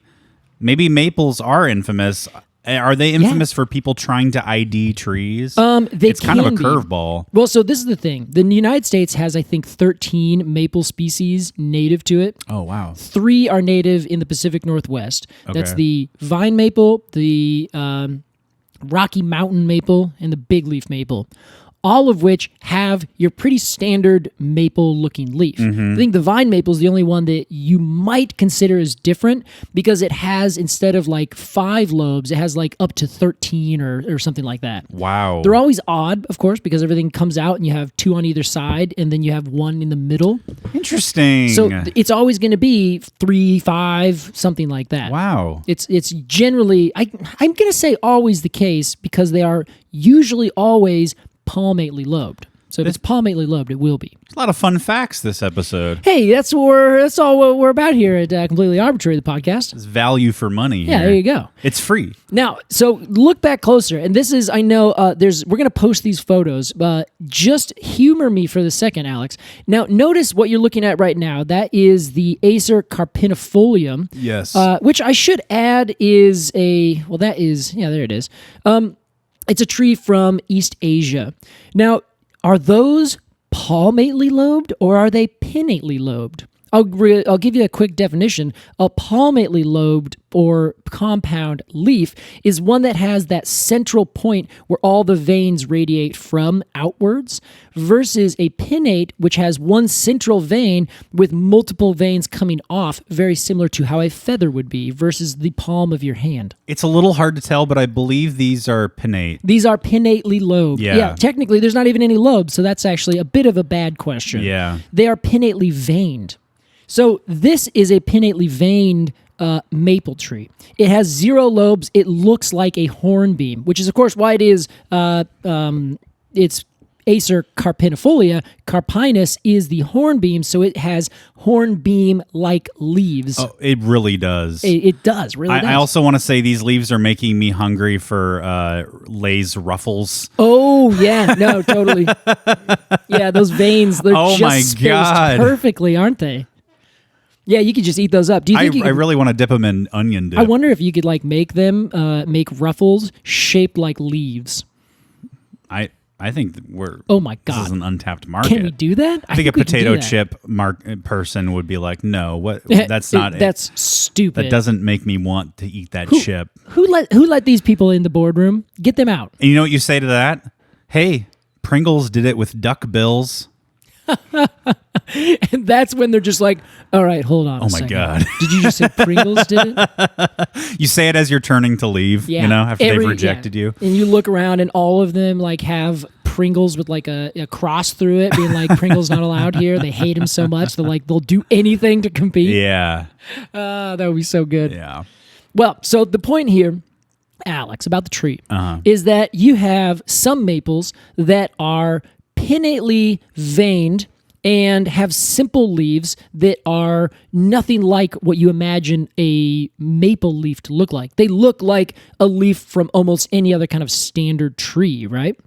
maples are infamous. Are they infamous for people trying to ID trees? It's kind of a curveball. Well, so this is the thing. The United States has, I think, 13 maple species native to it. Oh, wow. 3 are native in the Pacific Northwest. Okay. That's the vine maple, the Rocky Mountain maple, and the bigleaf maple. All of which have your pretty standard maple-looking leaf. I think the vine maple is the only one that you might consider as different because it has, instead of like 5 lobes, it has like up to 13 or something like that. Wow. They're always odd, of course, because everything comes out and you have 2 on either side and then you have 1 in the middle. Interesting. So it's always going to be 3, 5, something like that. Wow. It's generally, I'm going to say always the case because they are usually always palmately lobed. So if it's palmately lobed, it will be. There's a lot of fun facts this episode. Hey, that's all what we're about here at Completely Arbortrary, the podcast. It's value for money. Yeah, here. there you go. It's free. Now, so look back closer, and this is, I know, we're going to post these photos, but just humor me for the second, Alex. Now, notice what you're looking at right now. That is the Acer carpinifolium. Yes. Which I should add is there it is. It's a tree from East Asia. Now, are those palmately lobed or are they pinnately lobed? I'll give you a quick definition. A palmately lobed or compound leaf is one that has that central point where all the veins radiate from outwards versus a pinnate, which has one central vein with multiple veins coming off, very similar to how a feather would be versus the palm of your hand. It's a little hard to tell, but I believe these are pinnate. These are pinnately lobed. Yeah. Technically, there's not even any lobes, so that's actually a bit of a bad question. Yeah. They are pinnately veined. So this is a pinnately veined maple tree. It has 0 lobes. It looks like a hornbeam, which is, of course, why it is. It's Acer carpinifolia. Carpinus is the hornbeam, so it has hornbeam-like leaves. Oh, it really does. It does, really does. I also want to say these leaves are making me hungry for Lay's Ruffles. Oh, yeah. No, totally. Yeah, those veins, they're just spaced perfectly, aren't they? Yeah, you could just eat those up. Do you think I really want to dip them in onion dip. I wonder if you could like make them make ruffles shaped like leaves. I think that oh my God, this is an untapped market. Can we do that? I think a potato chip person would be like, no, what? That's not. That's stupid. That doesn't make me want to eat that chip. Who let these people in the boardroom? Get them out. And you know what you say to that? Hey, Pringles did it with duck bills. And that's when they're just like, all right, hold on. Oh my God. Did you just say Pringles did it? You say it as you're turning to leave, yeah. After they've rejected you. And you look around and all of them like have Pringles with like a cross through it, being like, Pringles not allowed here. They hate him so much. They're like, they'll do anything to compete. Yeah. That would be so good. Yeah. Well, so the point here, Alex, about the tree is that you have some maples that are pinnately veined and have simple leaves that are nothing like what you imagine a maple leaf to look like. They look like a leaf from almost any other kind of standard tree, right?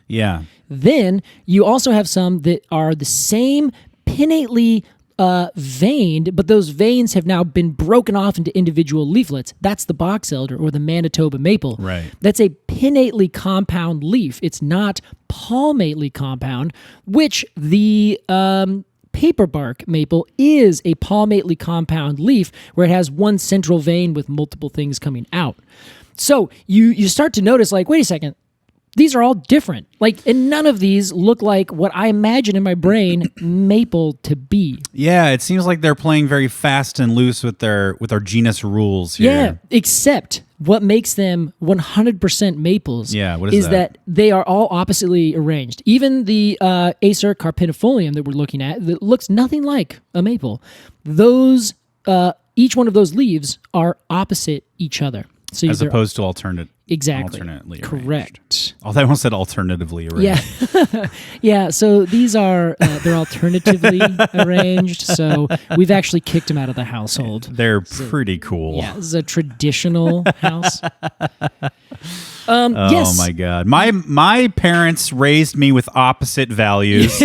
Yeah. Then you also have some that are the same pinnately veined, but those veins have now been broken off into individual leaflets. That's the box elder or the Manitoba maple. Right. That's a pinnately compound leaf. It's not palmately compound, which the paperbark maple is a palmately compound leaf where it has one central vein with multiple things coming out. So you start to notice, like, wait a second, these are all different. Like, and none of these look like what I imagine in my brain maple to be. Yeah, it seems like they're playing very fast and loose with our genus rules here. Yeah, except what makes them 100% maples what is that they are all oppositely arranged. Even the Acer carpinifolium that we're looking at, that looks nothing like a maple. Those, each one of those leaves are opposite each other. So as opposed to alternately correct. arranged. Although I almost said alternatively arranged. Yeah, yeah. So these are they're alternatively arranged. So we've actually kicked them out of the household. They're pretty cool. Yeah, this is a traditional house. Yes. Oh my God. My parents raised me with opposite values.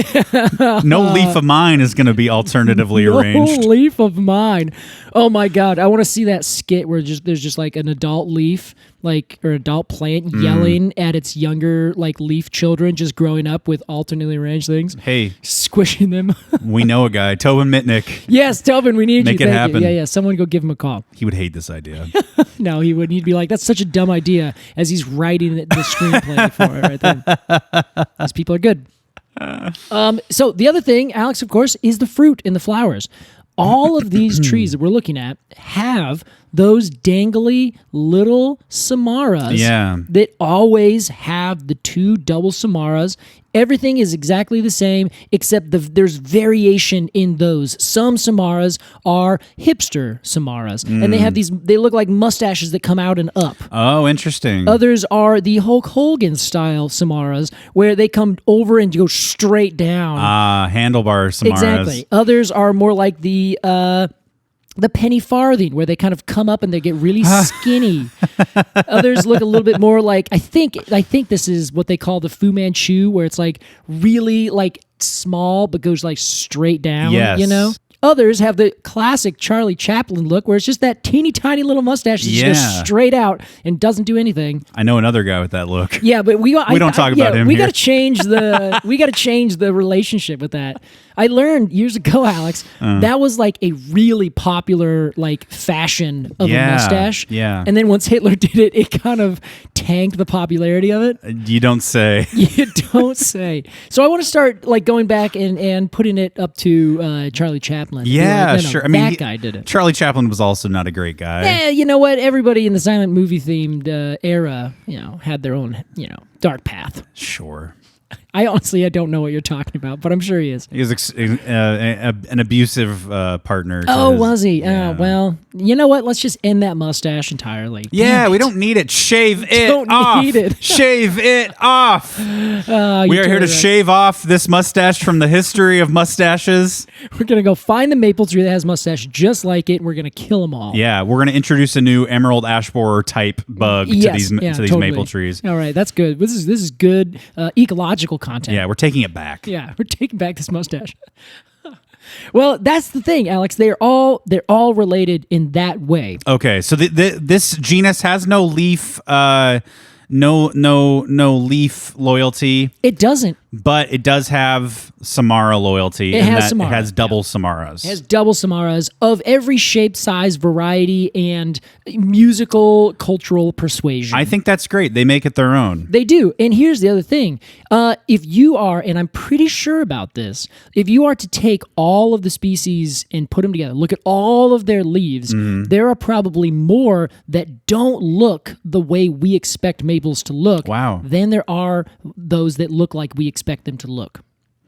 No leaf of mine is going to be alternatively arranged. No leaf of mine. Oh my God. I want to see that skit where there's just like an adult leaf, or adult plant yelling at its younger leaf children just growing up with alternately arranged things. Hey. Squishing them. We know a guy, Tobin Mitnick. Yes, Tobin, we need Make you. it happen. Yeah. Someone go give him a call. He would hate this idea. No, he wouldn't. He'd be like, that's such a dumb idea, as he's writing the screenplay for it right then. These people are good. So the other thing, Alex, of course, is the fruit and the flowers. All of these trees that we're looking at have those dangly little samaras that always have the two double samaras. Everything is exactly the same, except there's variation in those. Some samaras are hipster samaras, and they have they look like mustaches that come out and up. Oh, interesting. Others are the Hulk Hogan style samaras, where they come over and go straight down. Handlebar samaras. Exactly. Others are more like the penny farthing, where they kind of come up and they get really skinny. Others look a little bit more like, I think this is what they call the Fu Manchu, where it's like really small but goes straight down. Yes. Others have the classic Charlie Chaplin look, where it's just that teeny tiny little mustache that just goes straight out and doesn't do anything. I know another guy with that look. Yeah, but we don't talk about him. We got to change the relationship with that. I learned years ago, Alex, that was a really popular fashion of a mustache. Yeah. And then once Hitler did it, it kind of tanked the popularity of it. You don't say. You don't say. So I want to start going back and putting it up to Charlie Chaplin. Yeah, no, sure. I mean, that guy did it. Charlie Chaplin was also not a great guy. Yeah, you know what? Everybody in the silent movie themed era, had their own, dark path. Sure. I don't know what you're talking about, but I'm sure he is. He was an abusive partner. Was he? Yeah. Well, you know what? Let's just end that mustache entirely. Yeah, we don't need it. Shave it off. Need it. Shave it off. We are here to shave off this mustache from the history of mustaches. We're going to go find the maple tree that has mustache just like it, and we're going to kill them all. Yeah, we're going to introduce a new emerald ash borer type bug to these maple trees. All right, that's good. This is good ecological content. Yeah, we're taking it back. Yeah, we're taking back this mustache. Well, that's the thing, Alex. They're all related in that way. Okay, so this genus has no leaf, no leaf loyalty. It doesn't. But it does have Samara loyalty. It has Samara. It has double Samaras. It has double Samaras of every shape, size, variety, and musical, cultural persuasion. I think that's great. They make it their own. They do. And here's the other thing. If you are, and I'm pretty sure about this, if you are to take all of the species and put them together, look at all of their leaves, there are probably more that don't look the way we expect maples to look than there are those that look like we expect them to look.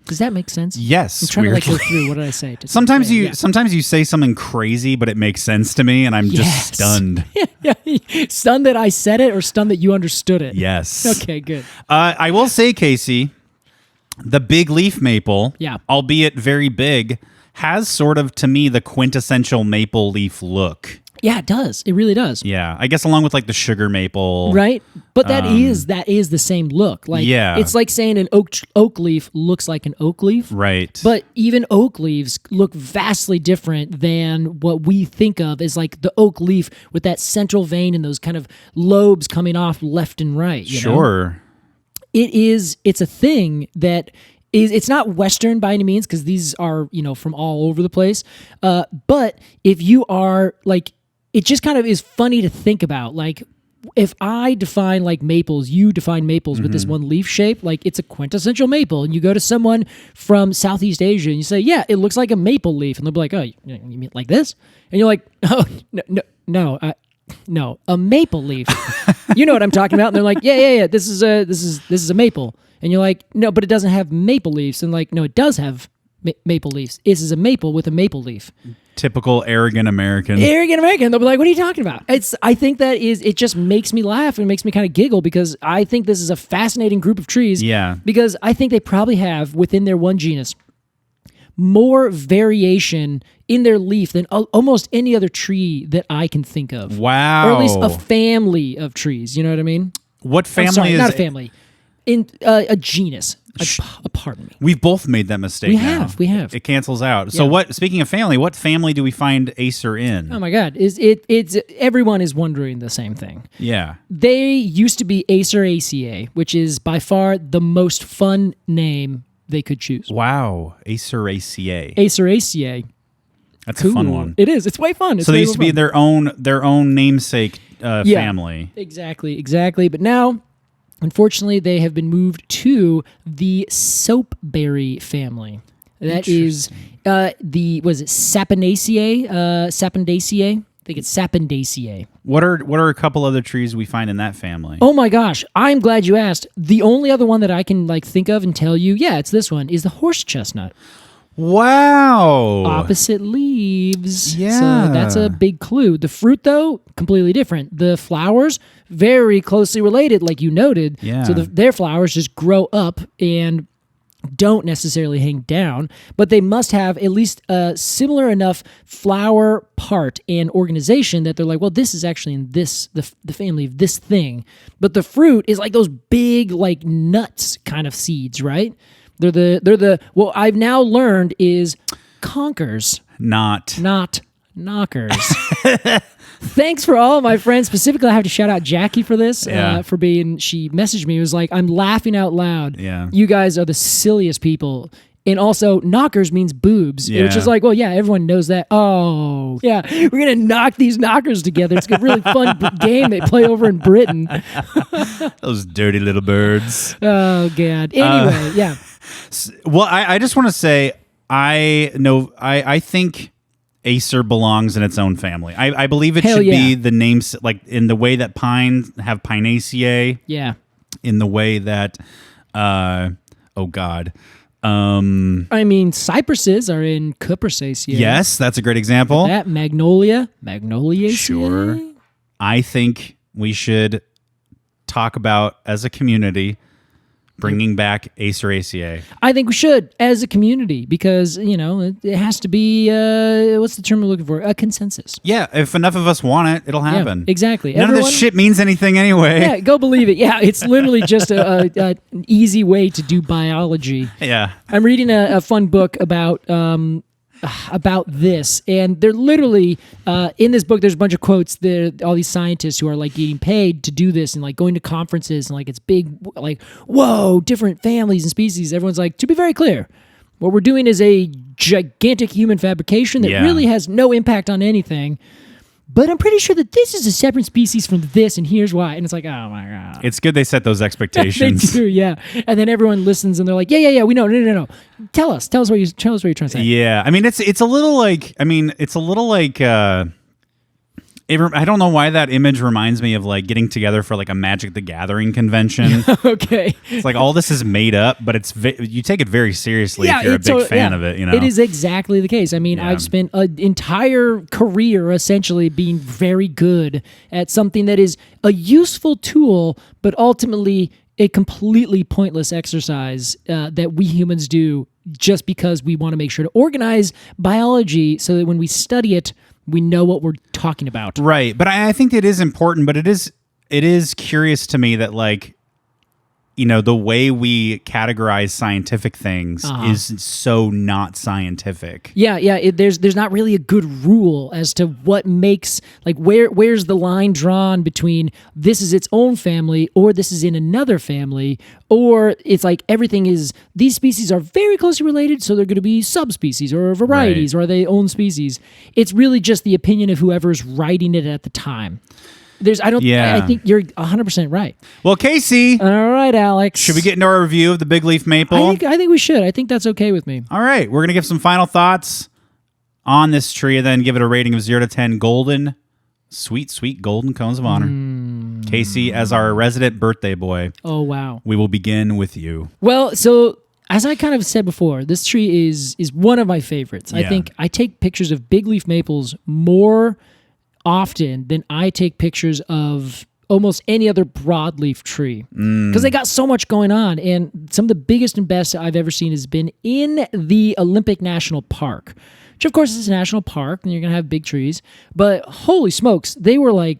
Does that make sense? Yes. I'm trying to go through. What did I say? Sometimes you say something crazy, but it makes sense to me, and I'm just stunned. Stunned that I said it, or stunned that you understood it? Yes. Okay, good. I will say, Casey, the big leaf maple, albeit very big, has sort of, to me, the quintessential maple leaf look. Yeah, it does. It really does. Yeah, I guess along with like the sugar maple, right? But that is the same look. Like, it's like saying an oak leaf looks like an oak leaf, right? But even oak leaves look vastly different than what we think of as like the oak leaf with that central vein and those kind of lobes coming off left and right. You know? It's a thing that. It's not Western by any means, because these are from all over the place. But if you are like. It just kind of is funny to think about. Like, if I define like maples, you define maples with this one leaf shape, like it's a quintessential maple. And you go to someone from Southeast Asia and you say, yeah, it looks like a maple leaf. And they'll be like, oh, you mean like this? And you're like, oh, no, a maple leaf. You know what I'm talking about? And they're like, yeah, this is a maple. And you're like, no, but it doesn't have maple leaves. And like, no, it does have maple leaves. This is a maple with a maple leaf. Typical arrogant American. They'll be like, what are you talking about? I think it just makes me laugh and makes me kind of giggle, because I think this is a fascinating group of trees. Yeah. Because I think they probably have, within their one genus, more variation in their leaf than almost any other tree that I can think of. Wow. Or at least a family of trees. You know what I mean? What family is... Not a family. In a genus. Pardon me. We've both made that mistake. We have. It cancels out. So speaking of family, what family do we find Acer in? Oh my God. It's everyone is wondering the same thing. Yeah. They used to be Aceraceae, which is by far the most fun name they could choose. Wow. Aceraceae. Aceraceae. That's a fun one. It is. It's way fun. So they used to be their own namesake family. Exactly. But now, unfortunately, they have been moved to the soapberry family. That is Saponaceae? Saponaceae? I think it's Saponaceae. What are a couple other trees we find in that family? Oh my gosh, I'm glad you asked. The only other one that I can think of and tell you, it's this one, is the horse chestnut. Wow. Opposite leaves. Yeah. So that's a big clue. The fruit, though, completely different. The flowers, very closely related, like you noted. Yeah. So their flowers just grow up and don't necessarily hang down, but they must have at least a similar enough flower part and organization that they're like, well, this is actually in the family of this thing. But the fruit is like those big, like nuts kind of seeds, right? They're the what I've now learned is conkers, not knockers. Thanks for all of my friends. Specifically, I have to shout out Jackie for this. She messaged me. It was like, I'm laughing out loud. Yeah. You guys are the silliest people. And also, knockers means boobs, which is like, well, yeah, everyone knows that. Oh, yeah, we're going to knock these knockers together. It's a really fun game they play over in Britain. Those dirty little birds. Oh, God. Anyway, yeah. Well, I just want to say, I think Acer belongs in its own family. I believe it should be the names, like in the way that pines have Pinaceae. Yeah. In the way that, oh God. I mean, cypresses are in Cupressaceae. Yes, that's a great example. That Magnoliaceae. Sure. I think we should talk about, as a community, bringing back Aceraceae. I think we should, as a community, because, it has to be, what's the term we're looking for? A consensus. Yeah, if enough of us want it, it'll happen. Yeah, exactly. None of this shit means anything anyway. Yeah, go believe it. Yeah, it's literally just an easy way to do biology. Yeah. I'm reading a fun book about about this, and they're literally in this book. There's a bunch of quotes. All these scientists who are like getting paid to do this and like going to conferences and like it's big, like whoa, different families and species. Everyone's like, to be very clear, what we're doing is a gigantic human fabrication that really has no impact on anything. But I'm pretty sure that this is a separate species from this, and here's why. And it's like, oh my God. It's good they set those expectations. They do, yeah. And then everyone listens, and they're like, yeah, we know. No. Tell us what you're trying to say. Yeah, I mean, it's a little like, I don't know why that image reminds me of like getting together for like a Magic the Gathering convention. Okay. It's like all this is made up, but you take it very seriously if you're a big fan of it. You know, it is exactly the case. I mean, I've spent an entire career essentially being very good at something that is a useful tool, but ultimately a completely pointless exercise that we humans do just because we want to make sure to organize biology so that when we study it, we know what we're talking about. Right. But I think it is important, but it is curious to me that like, you know, the way we categorize scientific things is so not scientific. Yeah. There's not really a good rule as to what makes, like, where's the line drawn between this is its own family or this is in another family, or it's like everything is, these species are very closely related, so they're going to be subspecies or varieties, or are they own species? It's really just the opinion of whoever's writing it at the time. I think you're 100% right. Well, Casey. All right, Alex. Should we get into our review of the Bigleaf maple? I think we should. I think that's okay with me. All right. We're going to give some final thoughts on this tree and then give it a rating of 0 to 10 golden, sweet golden cones of honor. Casey, as our resident birthday boy. Oh, wow. We will begin with you. Well, so as I kind of said before, this tree is one of my favorites. I think I take pictures of bigleaf maples more often than I take pictures of almost any other broadleaf tree because they got so much going on, and some of the biggest and best I've ever seen has been in the Olympic National Park, which of course is a national park and you're gonna have big trees, but holy smokes, they were like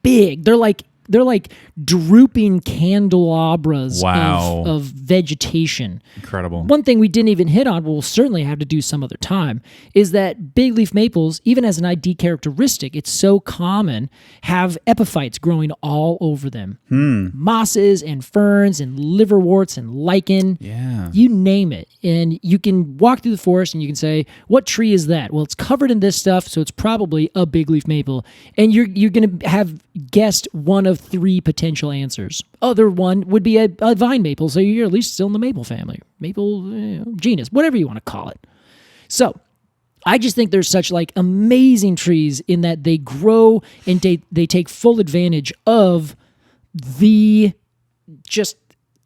big. They're like drooping candelabras of vegetation. Incredible. One thing we didn't even hit on, we'll certainly have to do some other time, is that big leaf maples, even as an ID characteristic, it's so common, have epiphytes growing all over them. Mosses and ferns and liverworts and lichen. Yeah. You name it. And you can walk through the forest and you can say, what tree is that? Well, it's covered in this stuff, so it's probably a big leaf maple. And you're going to have guessed one of 3 potential answers. Other one would be a vine maple, so you're at least still in the maple family, maple genus, whatever you want to call it. So I just think there's such like amazing trees in that they grow and they take full advantage of the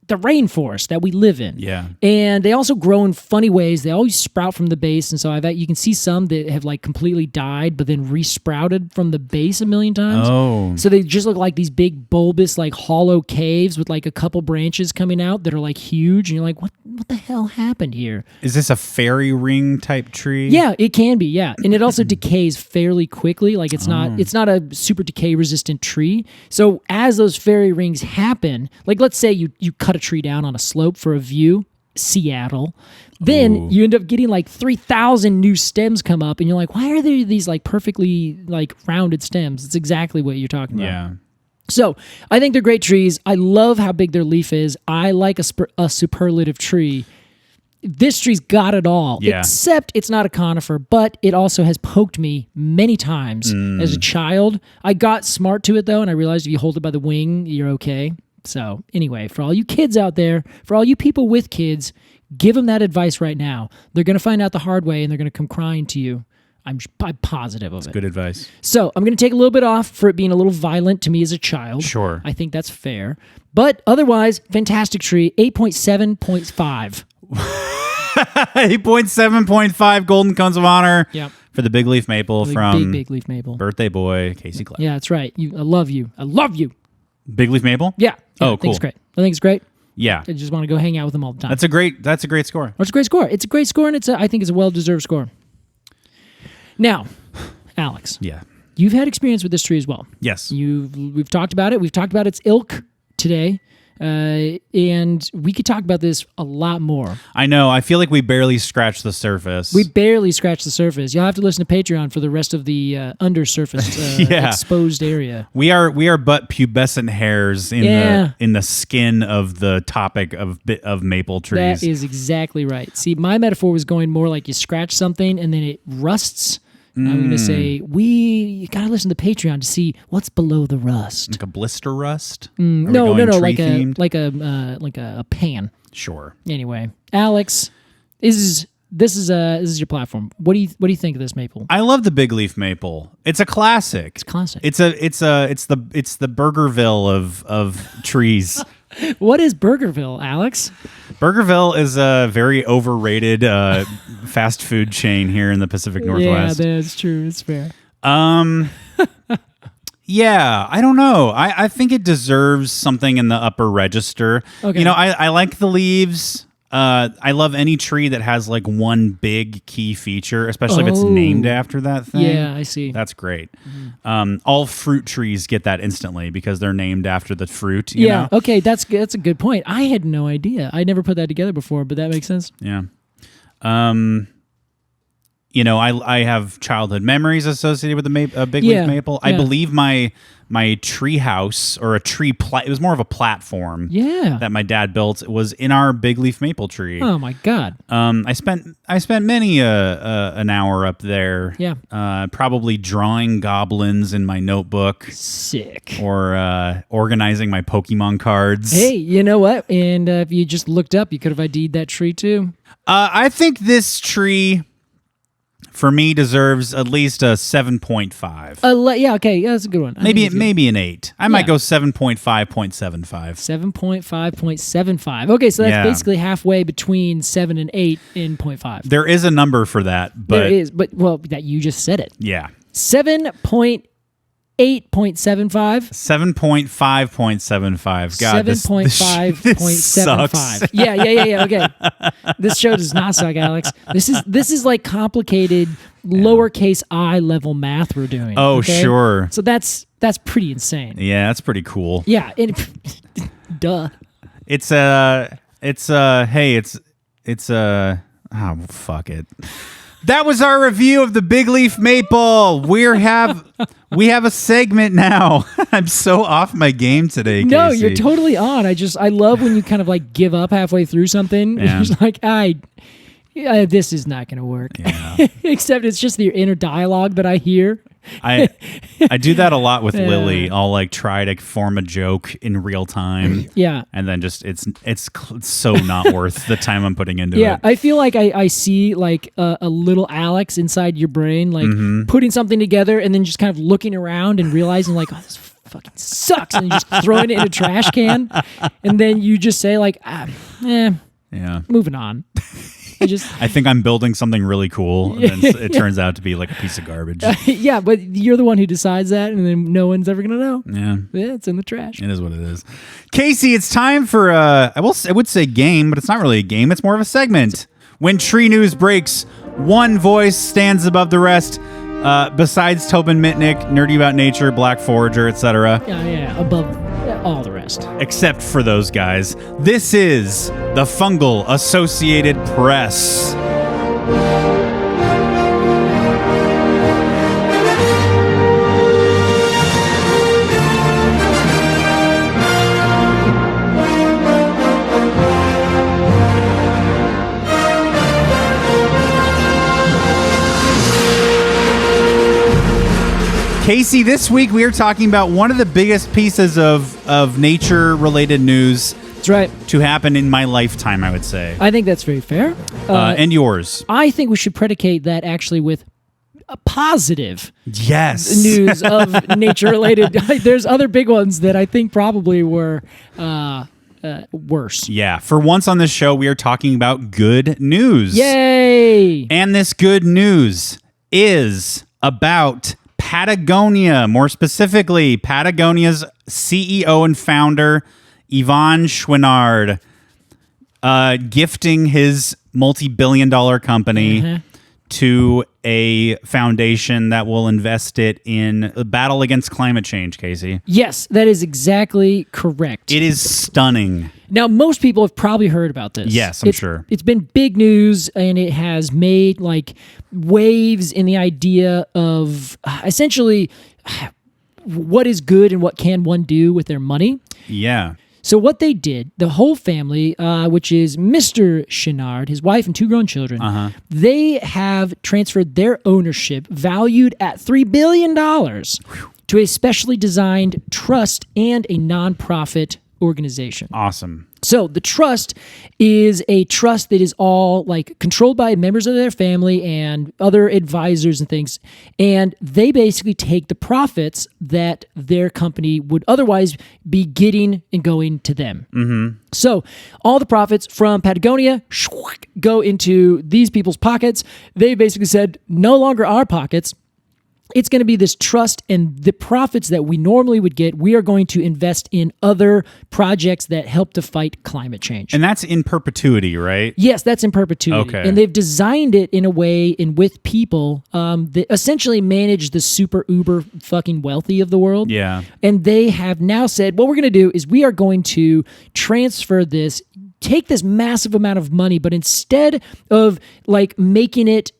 rainforest that we live in. Yeah. And they also grow in funny ways. They always sprout from the base. And so you can see some that have like completely died, but then resprouted from the base a million times. Oh. So they just look like these big bulbous, like hollow caves with like a couple branches coming out that are like huge. And you're like, what the hell happened here? Is this a fairy ring type tree? Yeah, it can be. Yeah. And it also decays fairly quickly. Like it's not a super decay resistant tree. So as those fairy rings happen, like let's say you cut a tree down on a slope for a view, Seattle, then you end up getting like 3,000 new stems come up and you're like, why are there these like perfectly like rounded stems? It's exactly what you're talking about. Yeah. So I think they're great trees. I love how big their leaf is. I like a superlative tree. This tree's got it all, except it's not a conifer, but it also has poked me many times as a child. I got smart to it though, and I realized if you hold it by the wing, you're okay. So anyway, for all you kids out there, for all you people with kids, give them that advice right now. They're going to find out the hard way, and they're going to come crying to you. I'm positive of it. Good advice. So I'm going to take a little bit off for it being a little violent to me as a child. Sure. I think that's fair. But otherwise, fantastic tree, 8.7.5. 8.7.5 golden cones of honor for the big leaf maple from big leaf maple. Birthday boy, Casey Clapp. Yeah, that's right. I love you. I love you. Big leaf maple? Yeah. Oh, I think it's great. I think it's great. Yeah. I just want to go hang out with them all the time. That's a great score. It's a great score. It's a great score, and I think it's a well-deserved score. Now, Alex. Yeah. You've had experience with this tree as well. Yes. We've talked about it. We've talked about its ilk today. And we could talk about this a lot more. I know. I feel like we barely scratched the surface. We barely scratched the surface. You'll have to listen to Patreon for the rest of the undersurfaced exposed area. We are but pubescent hairs in the skin of the topic of maple trees. That is exactly right. See, my metaphor was going more like you scratch something and then it rusts. I'm going to say, you got to listen to Patreon to see what's below the rust. Like a blister rust? No, like a pan. Sure. Anyway, Alex, this is your platform. What do you think of this maple? I love the Bigleaf maple. It's a classic. It's classic. It's the Burgerville of trees. What is Burgerville, Alex? Burgerville is a very overrated fast food chain here in the Pacific Northwest. Yeah, that's true. It's fair. Yeah, I don't know. I think it deserves something in the upper register. Okay. You know, I like the leaves. I love any tree that has like one big key feature, especially if it's named after that thing. Yeah, I see. That's great. All fruit trees get that instantly because they're named after the fruit. You know? Okay, that's a good point. I had no idea. I never put that together before, but that makes sense. Yeah. You know, I have childhood memories associated with the bigleaf maple. I believe my tree house or a tree it was more of a platform that my dad built was in our bigleaf maple tree. Oh my God. I spent many an hour up there. Yeah. Probably drawing goblins in my notebook. Sick. Or organizing my Pokemon cards. Hey, you know what? And if you just looked up, you could have ID'd that tree too. I think this tree, for me, deserves at least a 7.5. Yeah, okay, yeah, that's a good one. Maybe an 8. I might go 7.5.75. 7.5.75. Okay, so that's basically halfway between 7 and 8 in 0.5. There is a number for that, but there is, but that you just said it. Yeah. 7.8.75. 7.5.75. God, 7.5.75. Yeah. Okay. This show does not suck, Alex. This is like complicated lowercase I level math we're doing. Oh, okay? sure. So that's pretty insane. Yeah, that's pretty cool. Yeah. Duh. It's oh, fuck it. That was our review of the Bigleaf maple. We have a segment now. I'm so off my game today, Casey. No, you're totally on. I love when you kind of like give up halfway through something. Yeah. You're just like, this is not going to work. Yeah. Except it's just the inner dialogue that I hear. I do that a lot with Lily. I'll like try to form a joke in real time. Yeah. And then just it's so not worth the time I'm putting into it. Yeah, I feel like I see like a little Alex inside your brain, like putting something together and then just kind of looking around and realizing like, oh, this fucking sucks, and you just throwing it in a trash can, and then you just say like, moving on. I think I'm building something really cool, and then it turns out to be like a piece of garbage. Yeah, but you're the one who decides that, and then no one's ever gonna know. Yeah, it's in the trash. It is what it is. Casey, it's time for I would say game, but it's not really a game. It's more of a segment. When tree news breaks, one voice stands above the rest. Besides Tobin Mitnick, Nerdy About Nature, Black Forager, etc. Yeah, above all the rest. Except for those guys. This is the Fungal Associated Press. Casey, this week we are talking about one of the biggest pieces of nature-related news. That's right. To happen in my lifetime, I would say. I think that's very fair. And yours. I think we should predicate that actually with a positive news of nature-related. There's other big ones that I think probably were worse. Yeah. For once on this show, we are talking about good news. Yay! And this good news is about Patagonia, more specifically, Patagonia's CEO and founder, Yvon Chouinard, gifting his multi-billion-dollar company to a foundation that will invest it in a battle against climate change, Casey. Yes, that is exactly correct. It is stunning. Now, most people have probably heard about this. Yes, I'm sure. It's been big news, and it has made like waves in the idea of essentially what is good and what can one do with their money. Yeah. So what they did, the whole family, which is Mr. Chenard, his wife and two grown children, they have transferred their ownership, valued at $3 billion, to a specially designed trust and a nonprofit organization. Awesome. So the trust is a trust that is all like controlled by members of their family and other advisors and things. And they basically take the profits that their company would otherwise be getting and going to them. Mm-hmm. So all the profits from Patagonia go into these people's pockets. They basically said, no longer our pockets. It's going to be this trust, and the profits that we normally would get, we are going to invest in other projects that help to fight climate change. And that's in perpetuity, right? Yes, that's in perpetuity. Okay. And they've designed it in a way and with people that essentially manage the super uber fucking wealthy of the world. Yeah. And they have now said, what we're going to do is we are going to transfer this, take this massive amount of money, but instead of like making it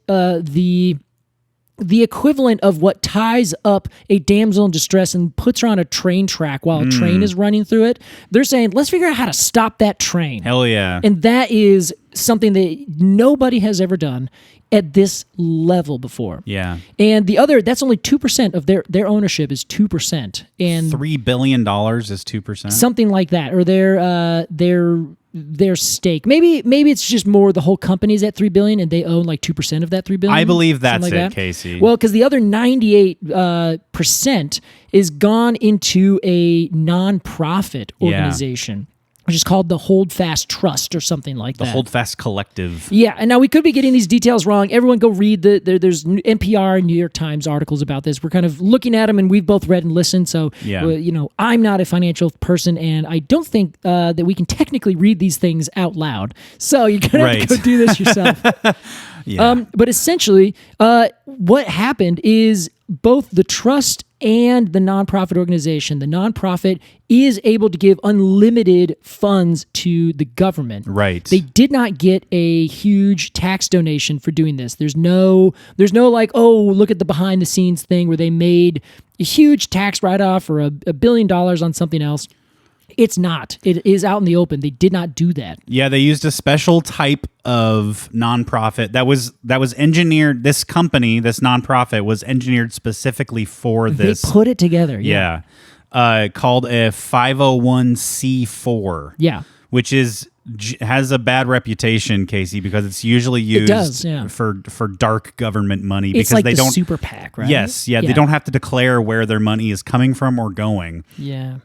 the equivalent of what ties up a damsel in distress and puts her on a train track while a train is running through it. They're saying, let's figure out how to stop that train. Hell yeah. And that is something that nobody has ever done at this level before. Yeah. And the other, that's only 2% of their ownership is 2%. And $3 billion is 2%. something like that. Or their stake. Maybe it's just more the whole company's at $3 billion and they own like 2% of that $3 billion. I believe that's like it, that. Casey. Well, because the other 98% is gone into a nonprofit organization, which is called the Holdfast Trust or something like that. The Holdfast Collective. Yeah, and now we could be getting these details wrong. Everyone go read there's NPR and New York Times articles about this. We're kind of looking at them, and we've both read and listened. So, I'm not a financial person, and I don't think that we can technically read these things out loud. So you're going to have to go do this yourself. Yeah. But essentially, what happened is both the trust and the nonprofit organization, the nonprofit is able to give unlimited funds to the government. Right. They did not get a huge tax donation for doing this. There's no like, oh, look at the behind the scenes thing where they made a huge tax write-off or $1 billion on something else. It's not. It is out in the open. They did not do that. Yeah, they used a special type of nonprofit that was engineered. This company, this nonprofit, was engineered specifically for this. They put it together. Yeah. Called a 501c4. Yeah. Which has a bad reputation, Casey, because it's usually used for dark government money. It's because like they the don't super PAC, right? Yes, yeah, they don't have to declare where their money is coming from or going. Yeah.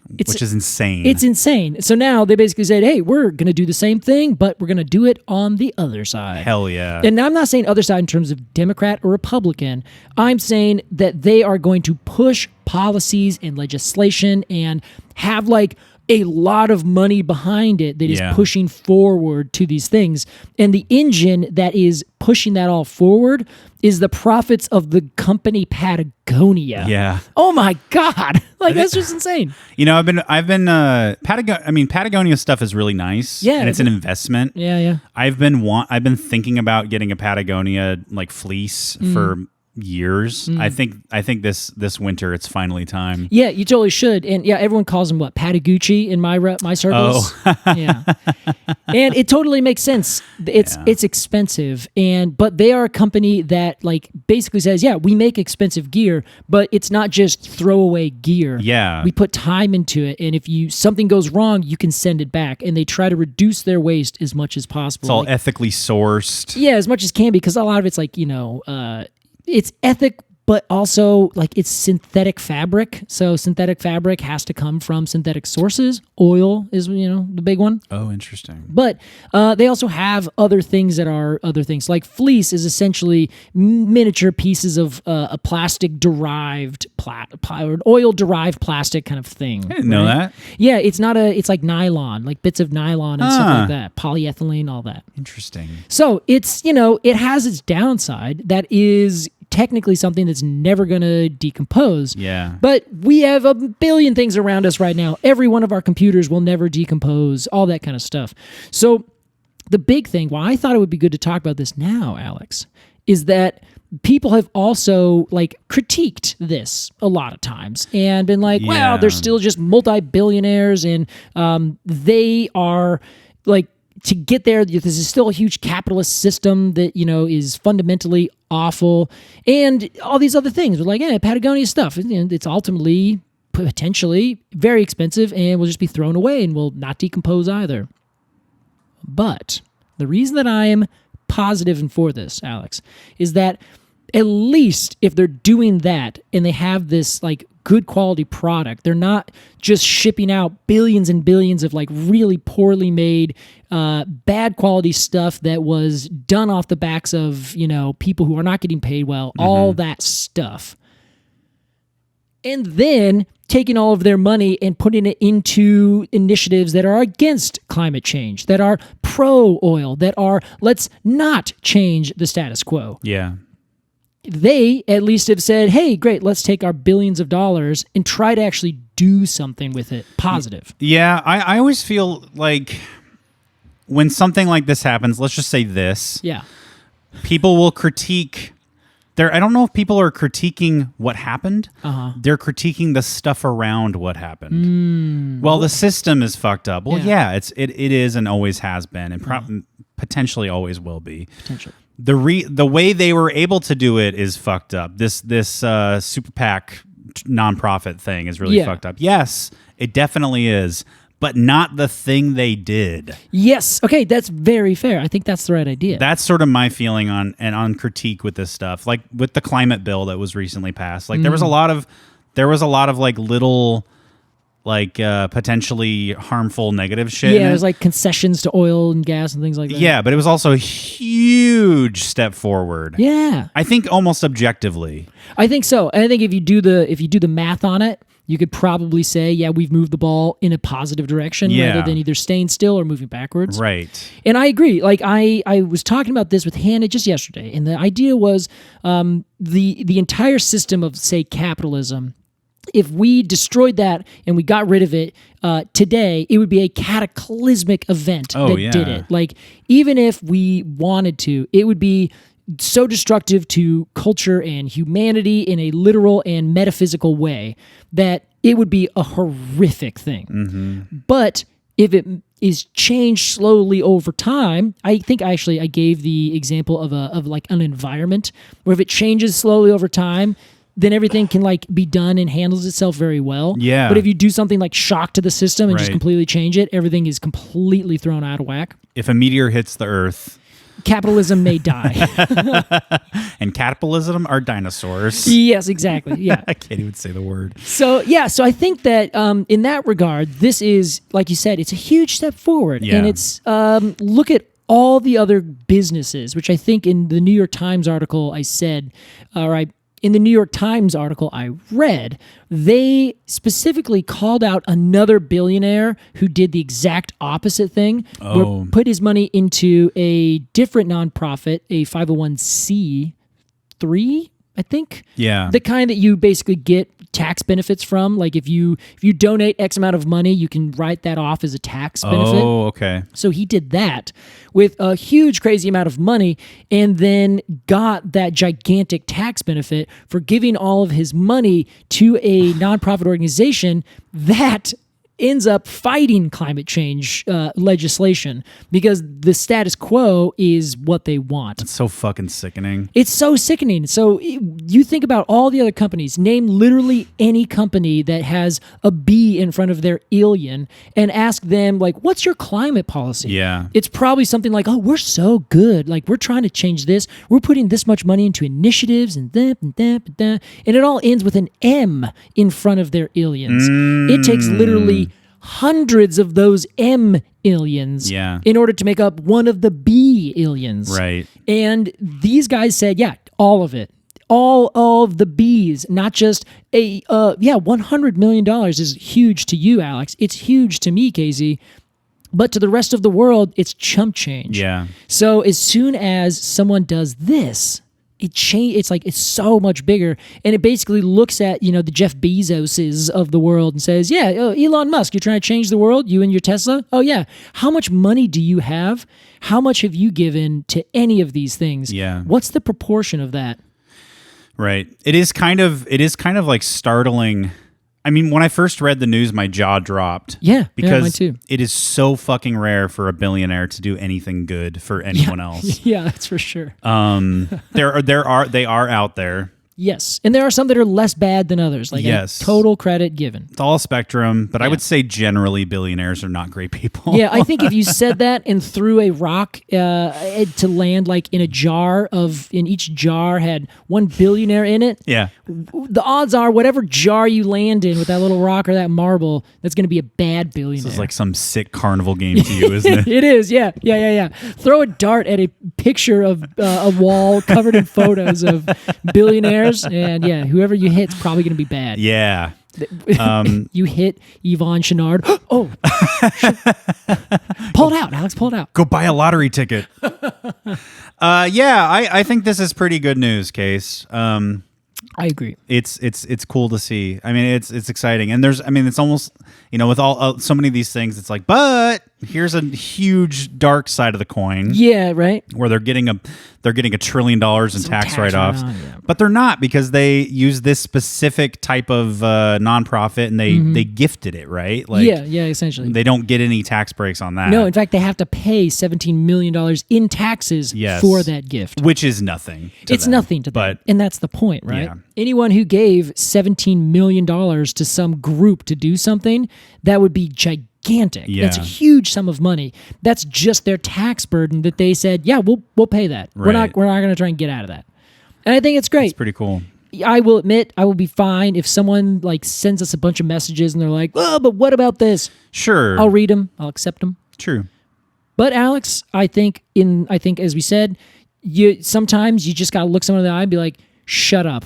Which is insane. It's insane. So now they basically said, hey, we're going to do the same thing, but we're going to do it on the other side. Hell yeah. And I'm not saying other side in terms of Democrat or Republican. I'm saying that they are going to push policies and legislation and have like a lot of money behind it that is pushing forward to these things. And the engine that is pushing that all forward is the profits of the company Patagonia. Yeah. Oh my God. Like that's just insane. You know, I've been Patagonia stuff is really nice. Yeah. And it's an investment. Yeah, yeah. I've been thinking about getting a Patagonia like fleece for years. I think this winter it's finally time. Yeah, you totally should. And yeah, everyone calls them what, Patagucci in my circles. Oh. Yeah. And it totally makes sense. It's expensive, but they are a company that like basically says, yeah, we make expensive gear, but it's not just throwaway gear. Yeah. We put time into it, and if something goes wrong, you can send it back, and they try to reduce their waste as much as possible. It's all ethically sourced. Yeah, as much as can be, because a lot of it's like, it's but also like it's synthetic fabric. So synthetic fabric has to come from synthetic sources. Oil is, the big one. Oh, interesting. But they also have other things that are other things. Like fleece is essentially miniature pieces of a plastic-derived, or oil-derived plastic kind of thing. I didn't know that. Yeah, it's like nylon, like bits of nylon and stuff like that. Polyethylene, all that. Interesting. So it's, it has its downside that is technically something that's never going to decompose. Yeah. But we have a billion things around us right now. Every one of our computers will never decompose, all that kind of stuff. So the big thing, why I thought it would be good to talk about this now, Alex, is that people have also like critiqued this a lot of times and been like, well, they're still just multi-billionaires and they are like, to get there, this is still a huge capitalist system that, is fundamentally awful. And all these other things. We're like, Patagonia stuff. It's ultimately, potentially, very expensive and will just be thrown away and will not decompose either. But the reason that I am positive and for this, Alex, is that at least if they're doing that and they have this, like, good quality product. They're not just shipping out billions and billions of like really poorly made, bad quality stuff that was done off the backs of, people who are not getting paid well, all that stuff. And then taking all of their money and putting it into initiatives that are against climate change, that are pro-oil, that are let's not change the status quo. Yeah. They at least have said, hey, great, let's take our billions of dollars and try to actually do something with it positive. Yeah, I always feel like when something like this happens, let's just say this. Yeah. People will critique. I don't know if people are critiquing what happened. They're critiquing the stuff around what happened. Well, the system is fucked up. Well, yeah, it is and always has been and potentially always will be. Potentially. The way they were able to do it is fucked up. This super PAC nonprofit thing is really fucked up. Yes, it definitely is, but not the thing they did. Yes. Okay, that's very fair. I think that's the right idea. That's sort of my feeling on critique with this stuff. Like with the climate bill that was recently passed. Like there was a lot of like little like potentially harmful negative shit. Yeah, there's like concessions to oil and gas and things like that. Yeah, but it was also a huge step forward. Yeah. I think almost objectively. I think so. And I think if you do the math on it, you could probably say, yeah, we've moved the ball in a positive direction rather than either staying still or moving backwards. Right. And I agree. Like I was talking about this with Hannah just yesterday, and the idea was the entire system of, say, capitalism, if we destroyed that and we got rid of it today, it would be a cataclysmic event did it. Like, even if we wanted to, it would be so destructive to culture and humanity in a literal and metaphysical way that it would be a horrific thing. But if it is changed slowly over time, I think I gave the example of like an environment where if it changes slowly over time, then everything can like be done and handles itself very well. Yeah. But if you do something like shock to the system and just completely change it, everything is completely thrown out of whack. If a meteor hits the Earth, capitalism may die. And capitalism are dinosaurs. Yes, exactly. Yeah. I can't even say the word. So I think that in that regard, this is, like you said, it's a huge step forward. Yeah. And it's look at all the other businesses, which I think in the New York Times article in the New York Times article I read, they specifically called out another billionaire who did the exact opposite thing, put his money into a different nonprofit, a 501c3, I think. Yeah. The kind that you basically get tax benefits from. Like if you donate X amount of money, you can write that off as a tax benefit. Oh, okay. So he did that with a huge, crazy amount of money and then got that gigantic tax benefit for giving all of his money to a nonprofit organization that ends up fighting climate change legislation because the status quo is what they want. It's so fucking sickening. It's so sickening. So you think about all the other companies, name literally any company that has a B in front of their alien and ask them, like, what's your climate policy? Yeah. It's probably something like, oh, we're so good. Like, we're trying to change this. We're putting this much money into initiatives and that and that and that. And it all ends with an M in front of their aliens. It takes literally hundreds of those M aliens in order to make up one of the B aliens. Right. And these guys said, yeah, all of it. All of the B's, not just $100 million is huge to you, Alex. It's huge to me, Casey. But to the rest of the world, it's chump change. Yeah. So as soon as someone does this, it's like it's so much bigger, and it basically looks at the Jeff Bezoses of the world and says, yeah, Elon Musk, you're trying to change the world, you and your Tesla. Oh yeah, how much money do you have? How much have you given to any of these things? Yeah. What's the proportion of that? Right. It is kind of like startling. I mean, when I first read the news, my jaw dropped. Yeah, because mine too. It is so fucking rare for a billionaire to do anything good for anyone else. Yeah, that's for sure. They are out there. Yes, and there are some that are less bad than others. Like, yes, total credit given. It's all spectrum, but I would say generally billionaires are not great people. Yeah, I think if you said that and threw a rock to land like in a jar in each jar had one billionaire in it. Yeah, the odds are whatever jar you land in with that little rock or that marble, that's going to be a bad billionaire. This is like some sick carnival game to you, isn't it? It is. Yeah. Throw a dart at a picture of a wall covered in photos of billionaires. And yeah, whoever you hit's probably going to be bad. Yeah. You hit Yvonne Chouinard. Oh, pull it out, Alex. Pull it out. Go buy a lottery ticket. I think this is pretty good news, Case. I agree. It's cool to see. I mean, it's exciting, and it's almost with all so many of these things, it's like, but here's a huge dark side of the coin. Yeah, right. Where they're getting $1 trillion in tax write-offs, yeah. But they're not, because they use this specific type of nonprofit and they gifted it, right? Like, yeah, essentially. They don't get any tax breaks on that. No, in fact, they have to pay $17 million in taxes for that gift, which is nothing. It's nothing to them, and that's the point, right? Yeah. Anyone who gave $17 million to some group to do something, that would be gigantic. Yeah. That's a huge sum of money. That's just their tax burden that they said, yeah, we'll pay that. Right. We're not going to try and get out of that. And I think it's great. It's pretty cool. I will admit, I will be fine if someone sends us a bunch of messages and they're like, oh, but what about this? Sure. I'll read them. I'll accept them. True. But Alex, I think as we said, sometimes you just got to look someone in the eye and be like, shut up.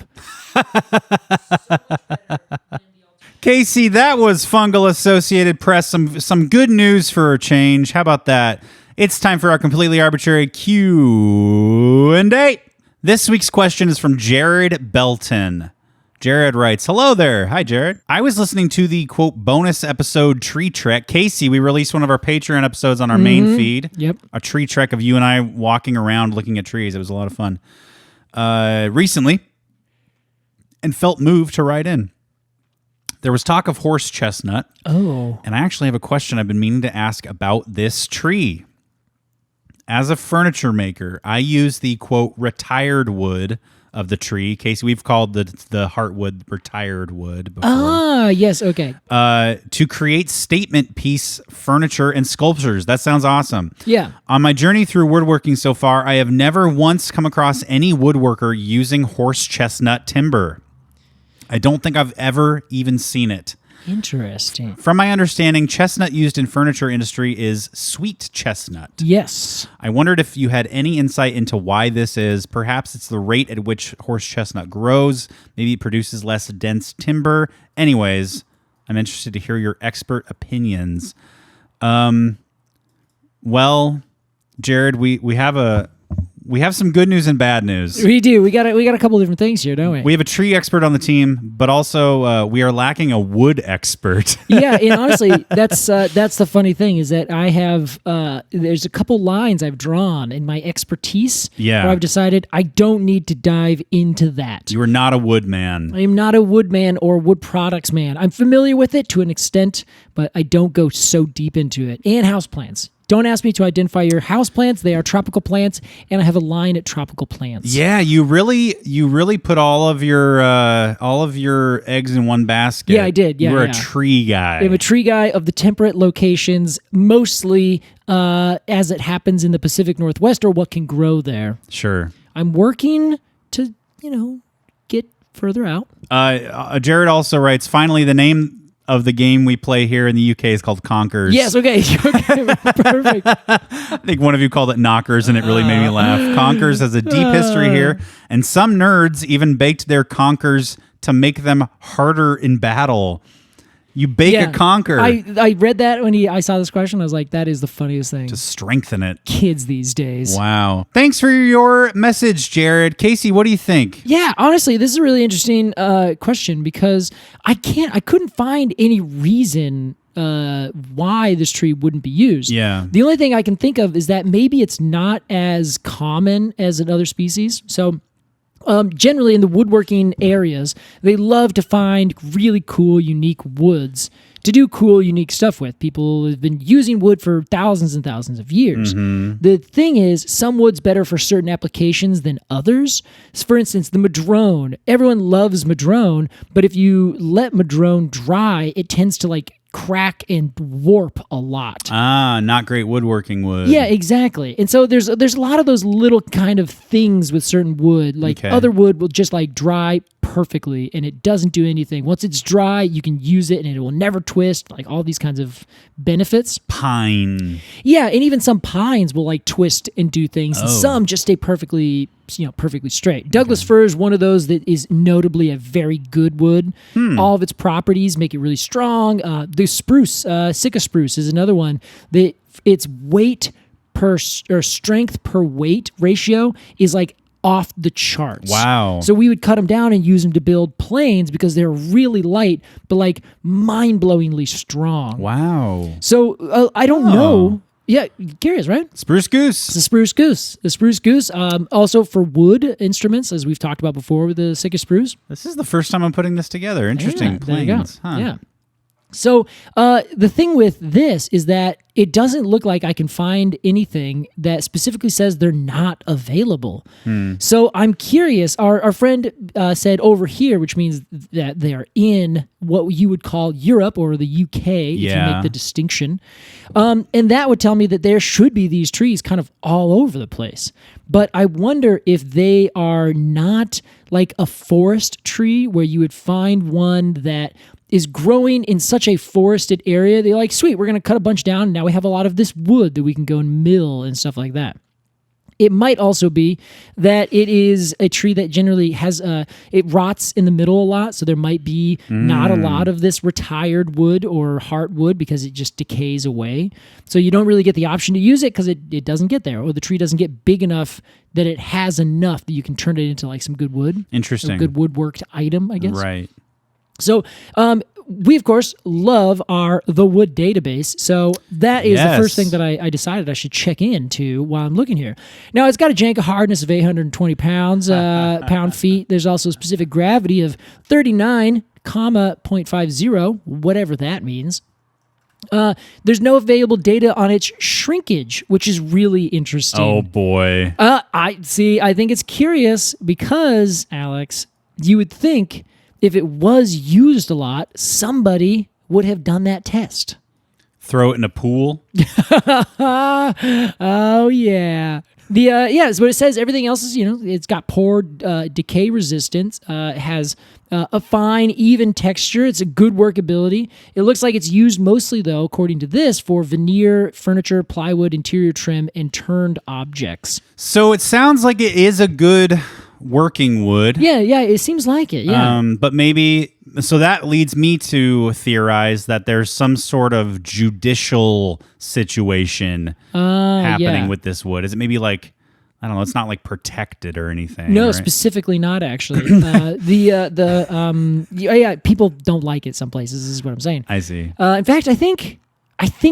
Casey, that was Fungal Associated Press. Some good news for a change. How about that? It's time for our completely arbitrary Q&A. This week's question is from Jared Belton. Jared writes, hello there. Hi, Jared. I was listening to the, quote, bonus episode Tree Trek. Casey, we released one of our Patreon episodes on our main feed. Yep. A tree trek of you and I walking around looking at trees. It was a lot of fun. Recently, and felt moved to write in. There was talk of horse chestnut. Oh. And I actually have a question I've been meaning to ask about this tree. As a furniture maker, I use the, quote, retired wood of the tree. Casey, we've called the heartwood retired wood before. Ah, yes, okay. To create statement piece furniture and sculptures. That sounds awesome. Yeah. On my journey through woodworking so far, I have never once come across any woodworker using horse chestnut timber. I don't think I've ever even seen it. Interesting. From my understanding, chestnut used in furniture industry is sweet chestnut. Yes. I wondered if you had any insight into why this is. Perhaps it's the rate at which horse chestnut grows. Maybe it produces less dense timber. Anyways, I'm interested to hear your expert opinions. Well, Jared, we have a we have some good news and bad news. We do. We got a couple different things here, don't we? We have a tree expert on the team, but also we are lacking a wood expert. Yeah, and honestly, that's the funny thing is that I have there's a couple lines I've drawn in my expertise where I've decided I don't need to dive into that. You are not a wood man. I am not a wood man or wood products man. I'm familiar with it to an extent, but I don't go so deep into it. And houseplants. Don't ask me to identify your houseplants. They are tropical plants, and I have a line at tropical plants. Yeah, you really put all of your eggs in one basket. Yeah, I did. Yeah, you're a tree guy. I'm a tree guy of the temperate locations, mostly as it happens in the Pacific Northwest or what can grow there. Sure. I'm working to, get further out. Jared also writes, finally, the name of the game we play here in the UK is called Conkers. Yes, okay, perfect. I think one of you called it Knockers, and it really made me laugh. Conkers has a deep history here, and some nerds even baked their conkers to make them harder in battle. You bake a conker. I read that when I saw this question. I was like, that is the funniest thing. To strengthen it. Kids these days. Wow. Thanks for your message, Jared. Casey, what do you think? Yeah, honestly, this is a really interesting question because I couldn't find any reason why this tree wouldn't be used. Yeah. The only thing I can think of is that maybe it's not as common as in other species. So generally in the woodworking areas, they love to find really cool, unique woods to do cool, unique stuff with. People have been using wood for thousands and thousands of years. Mm-hmm. The thing is, some wood's better for certain applications than others. For instance, the madrone. Everyone loves madrone, but if you let madrone dry, it tends to crack and warp a lot. Not great woodworking wood. Yeah, exactly. And so there's a lot of those little kind of things with certain wood. Other wood will just dry perfectly and it doesn't do anything. Once it's dry, you can use it and it will never twist, all these kinds of benefits. Pine. Yeah, and even some pines will twist and do things. And some just stay perfectly straight. Douglas fir is one of those that is notably a very good wood. All of its properties make it really strong. The spruce, Sitka spruce is another one that its weight per or strength per weight ratio is off the charts. Wow. So we would cut them down and use them to build planes because they're really light, but mind-blowingly strong. Wow. So I don't know. Yeah, curious, right? Spruce goose. It's a spruce goose. The spruce goose. Also for wood instruments, as we've talked about before with the Sitka spruce. This is the first time I'm putting this together. Interesting. Yeah, there you go. Huh. Yeah. So the thing with this is that it doesn't look like I can find anything that specifically says they're not available. So I'm curious. Our friend said over here, which means that they are in what you would call Europe or the UK, if you make the distinction. And that would tell me that there should be these trees kind of all over the place. But I wonder if they are not like a forest tree where you would find one that is growing in such a forested area. They're like, sweet, we're going to cut a bunch down. And now we have a lot of this wood that we can go and mill and stuff like that. It might also be that it is a tree that generally has it rots in the middle a lot. So there might be not a lot of this retired wood or heartwood because it just decays away. So you don't really get the option to use it because it doesn't get there, or the tree doesn't get big enough that it has enough that you can turn it into some good wood. Interesting. A good woodworked item, I guess. Right. So we, of course, love the wood database. So that is the first thing that I decided I should check into while I'm looking here. Now, it's got a Janka hardness of 820 pound-feet. There's also a specific gravity of 39,050, whatever that means. There's no available data on its shrinkage, which is really interesting. Oh, boy. I think it's curious because, Alex, you would think if it was used a lot, somebody would have done that test. Throw it in a pool? Oh, yeah. So what it says, everything else is, it's got poor decay resistance, it has a fine, even texture. It's a good workability. It looks like it's used mostly, though, according to this, for veneer, furniture, plywood, interior trim, and turned objects. So it sounds like it is a good working wood. Yeah, it seems like it, yeah. But maybe, so that leads me to theorize that there's some sort of judicial situation happening with this wood. Is it maybe like I don't know. It's not like protected or anything. No, right? specifically not actually. People don't like it some places. Is what I'm saying. I see. In fact, I think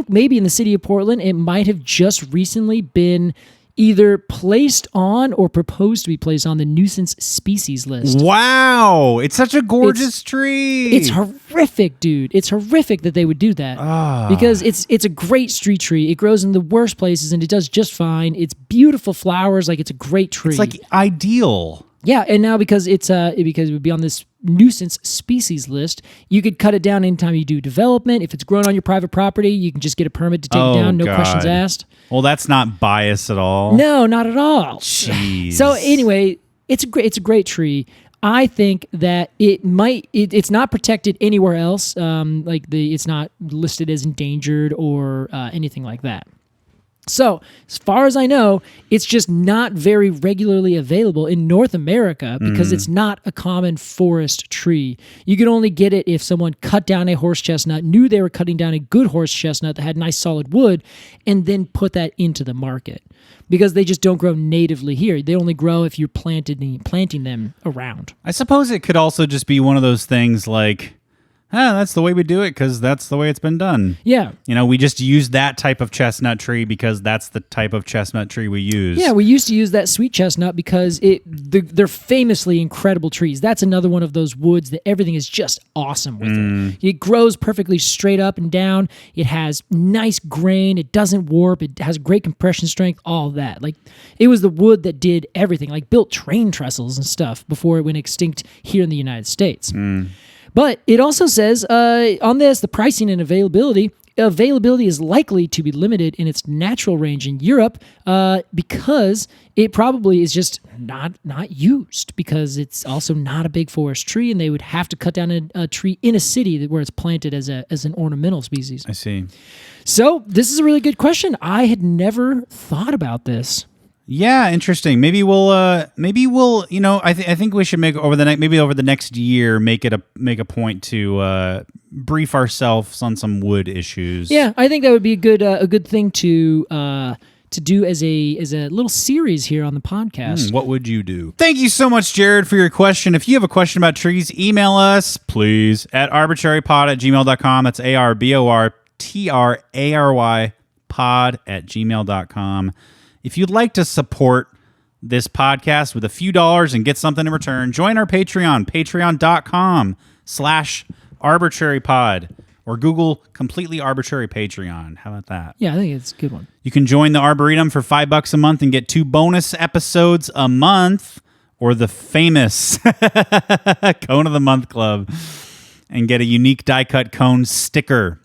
maybe in the city of Portland, it might have just recently been either placed on or proposed to be placed on the nuisance species list. Wow. It's such a gorgeous tree. It's horrific, dude. It's horrific that they would do that because it's a great street tree. It grows in the worst places and it does just fine. It's beautiful flowers. Like, it's a great tree. It's like ideal. Yeah, and now because it would be on this nuisance species list, you could cut it down anytime you do development. If it's grown on your private property, you can just get a permit to take it down, no questions asked. Well, that's not biased at all. No, not at all. Jeez. So anyway, it's a great tree. I think that it's not protected anywhere else. It's not listed as endangered or anything like that. So, as far as I know, it's just not very regularly available in North America because it's not a common forest tree. You can only get it if someone cut down a horse chestnut, knew they were cutting down a good horse chestnut that had nice solid wood, and then put that into the market. Because they just don't grow natively here. They only grow if you're planting them around. I suppose it could also just be one of those things like, that's the way we do it because that's the way it's been done. Yeah. We just use that type of chestnut tree because that's the type of chestnut tree we use. Yeah, we used to use that sweet chestnut because they're famously incredible trees. That's another one of those woods that everything is just awesome with it. It grows perfectly straight up and down. It has nice grain. It doesn't warp. It has great compression strength, all of that. Like, it was the wood that did everything, like built train trestles and stuff before it went extinct here in the United States. But it also says on this, the pricing and availability is likely to be limited in its natural range in Europe because it probably is just not used because it's also not a big forest tree and they would have to cut down a tree in a city where it's planted as an ornamental species. I see. So this is a really good question. I had never thought about this. Yeah, interesting. Maybe we'll. I think we should make over the next year make a point to brief ourselves on some wood issues. Yeah, I think that would be a good thing to do as a little series here on the podcast. What would you do? Thank you so much, Jared, for your question. If you have a question about trees, email us, please, at arbortrarypod@gmail.com. That's ARBORTRARY pod@gmail.com. If you'd like to support this podcast with a few dollars and get something in return, join our Patreon, patreon.com/arbortrarypod, or Google Completely Arbortrary Patreon. How about that? Yeah, I think it's a good one. You can join the Arboretum for $5 a month and get 2 bonus episodes a month, or the famous Cone of the Month Club, and get a unique die-cut cone sticker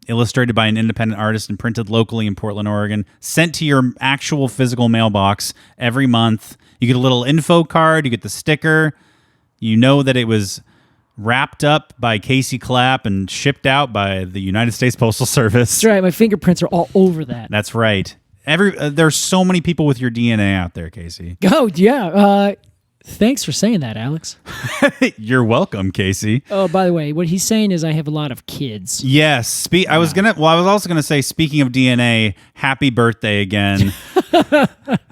illustrated by an independent artist and printed locally in Portland, Oregon, sent to your actual physical mailbox every month. You get a little info card, you get the sticker, you know that it was wrapped up by Casey Clapp and shipped out by the United States Postal Service. That's right, my fingerprints are all over that. That's right. There's so many people with your DNA out there, Casey. Oh, yeah. Thanks for saying that, Alex. You're welcome, Casey. Oh, by the way, what he's saying is I have a lot of kids. Yes. I was also gonna say, speaking of DNA, happy birthday again.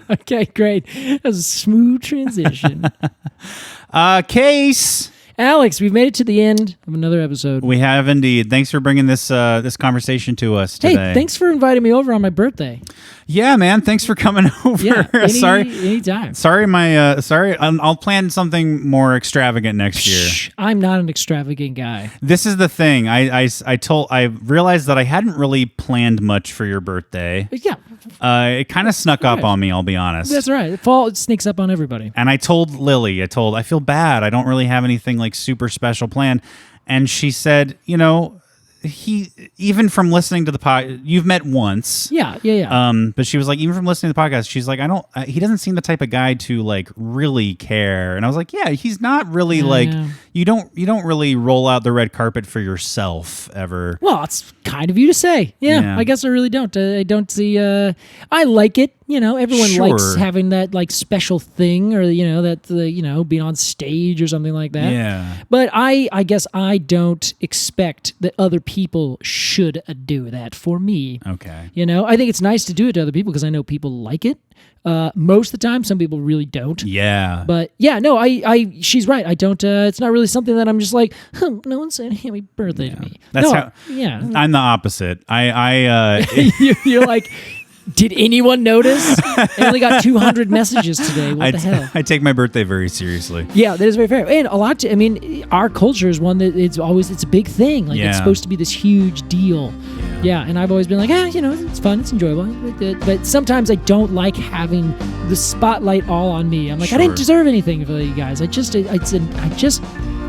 Okay, great. That was a smooth transition. Case. Alex, we've made it to the end of another episode. We have indeed. Thanks for bringing this conversation to us today. Hey, thanks for inviting me over on my birthday. Yeah, man. Thanks for coming over. Yeah, anytime. Sorry. I'll plan something more extravagant next year. I'm not an extravagant guy. This is the thing. I realized that I hadn't really planned much for your birthday. Yeah. It kind of snuck up on me, I'll be honest. That's right. Fall, it sneaks up on everybody. And I told Lily, I feel bad. I don't really have anything like super special planned. And she said, even from listening to the pod, you've met once. Yeah. But she was like, even from listening to the podcast, she's like, he doesn't seem the type of guy to like really care. And I was like, yeah, he's not really you don't really roll out the red carpet for yourself ever. Well, it's kind of you to say. Yeah. I guess I really don't. I don't see, I like it. Everyone likes having that like special thing or, being on stage or something like that. Yeah. But I guess I don't expect that other people should do that for me. Okay. You know, I think it's nice to do it to other people because I know people like it. Most of the time, some people really don't. Yeah. But yeah, no, she's right. I don't, it's not really something that I'm just like, no one said happy birthday to me. That's no, how, yeah. I'm the opposite. You're like, did anyone notice? I only got 200 messages today. What the hell? I take my birthday very seriously. Yeah, that is very fair. And our culture is one that it's a big thing. Like it's supposed to be this huge deal. Yeah, and I've always been like, it's fun, it's enjoyable. But sometimes I don't like having the spotlight all on me. I'm like, Sure. I didn't deserve anything for you guys. I just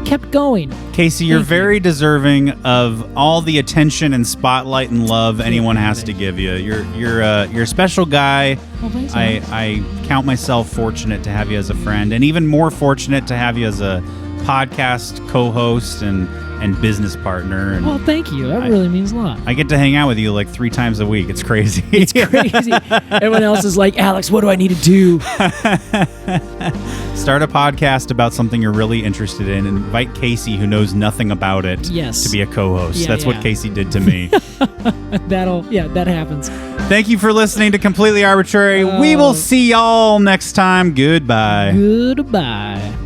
kept going. Casey, you're very deserving of all the attention and spotlight and love anyone has to give you. You're a special guy. Well, thanks, I count myself fortunate to have you as a friend, and even more fortunate to have you as a podcast co-host and business partner. And well, thank you. That really means a lot. I get to hang out with you like 3 times a week. It's crazy. It's crazy. Everyone else is like, Alex, what do I need to do? Start a podcast about something you're really interested in and invite Casey, who knows nothing about it, to be a co-host. Yeah, That's what Casey did to me. That happens. Thank you for listening to Completely Arbortrary. We will see y'all next time. Goodbye. Goodbye.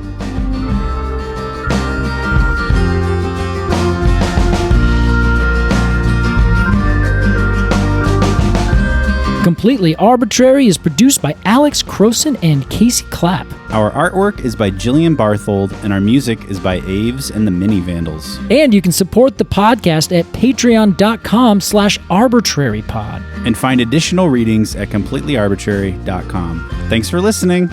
Completely Arbortrary is produced by Alex Crowson and Casey Clapp. Our artwork is by Jillian Barthold, and our music is by Aves and the Mini Vandals. And you can support the podcast at patreon.com/arbitrarypod. And find additional readings at completelyarbitrary.com. Thanks for listening.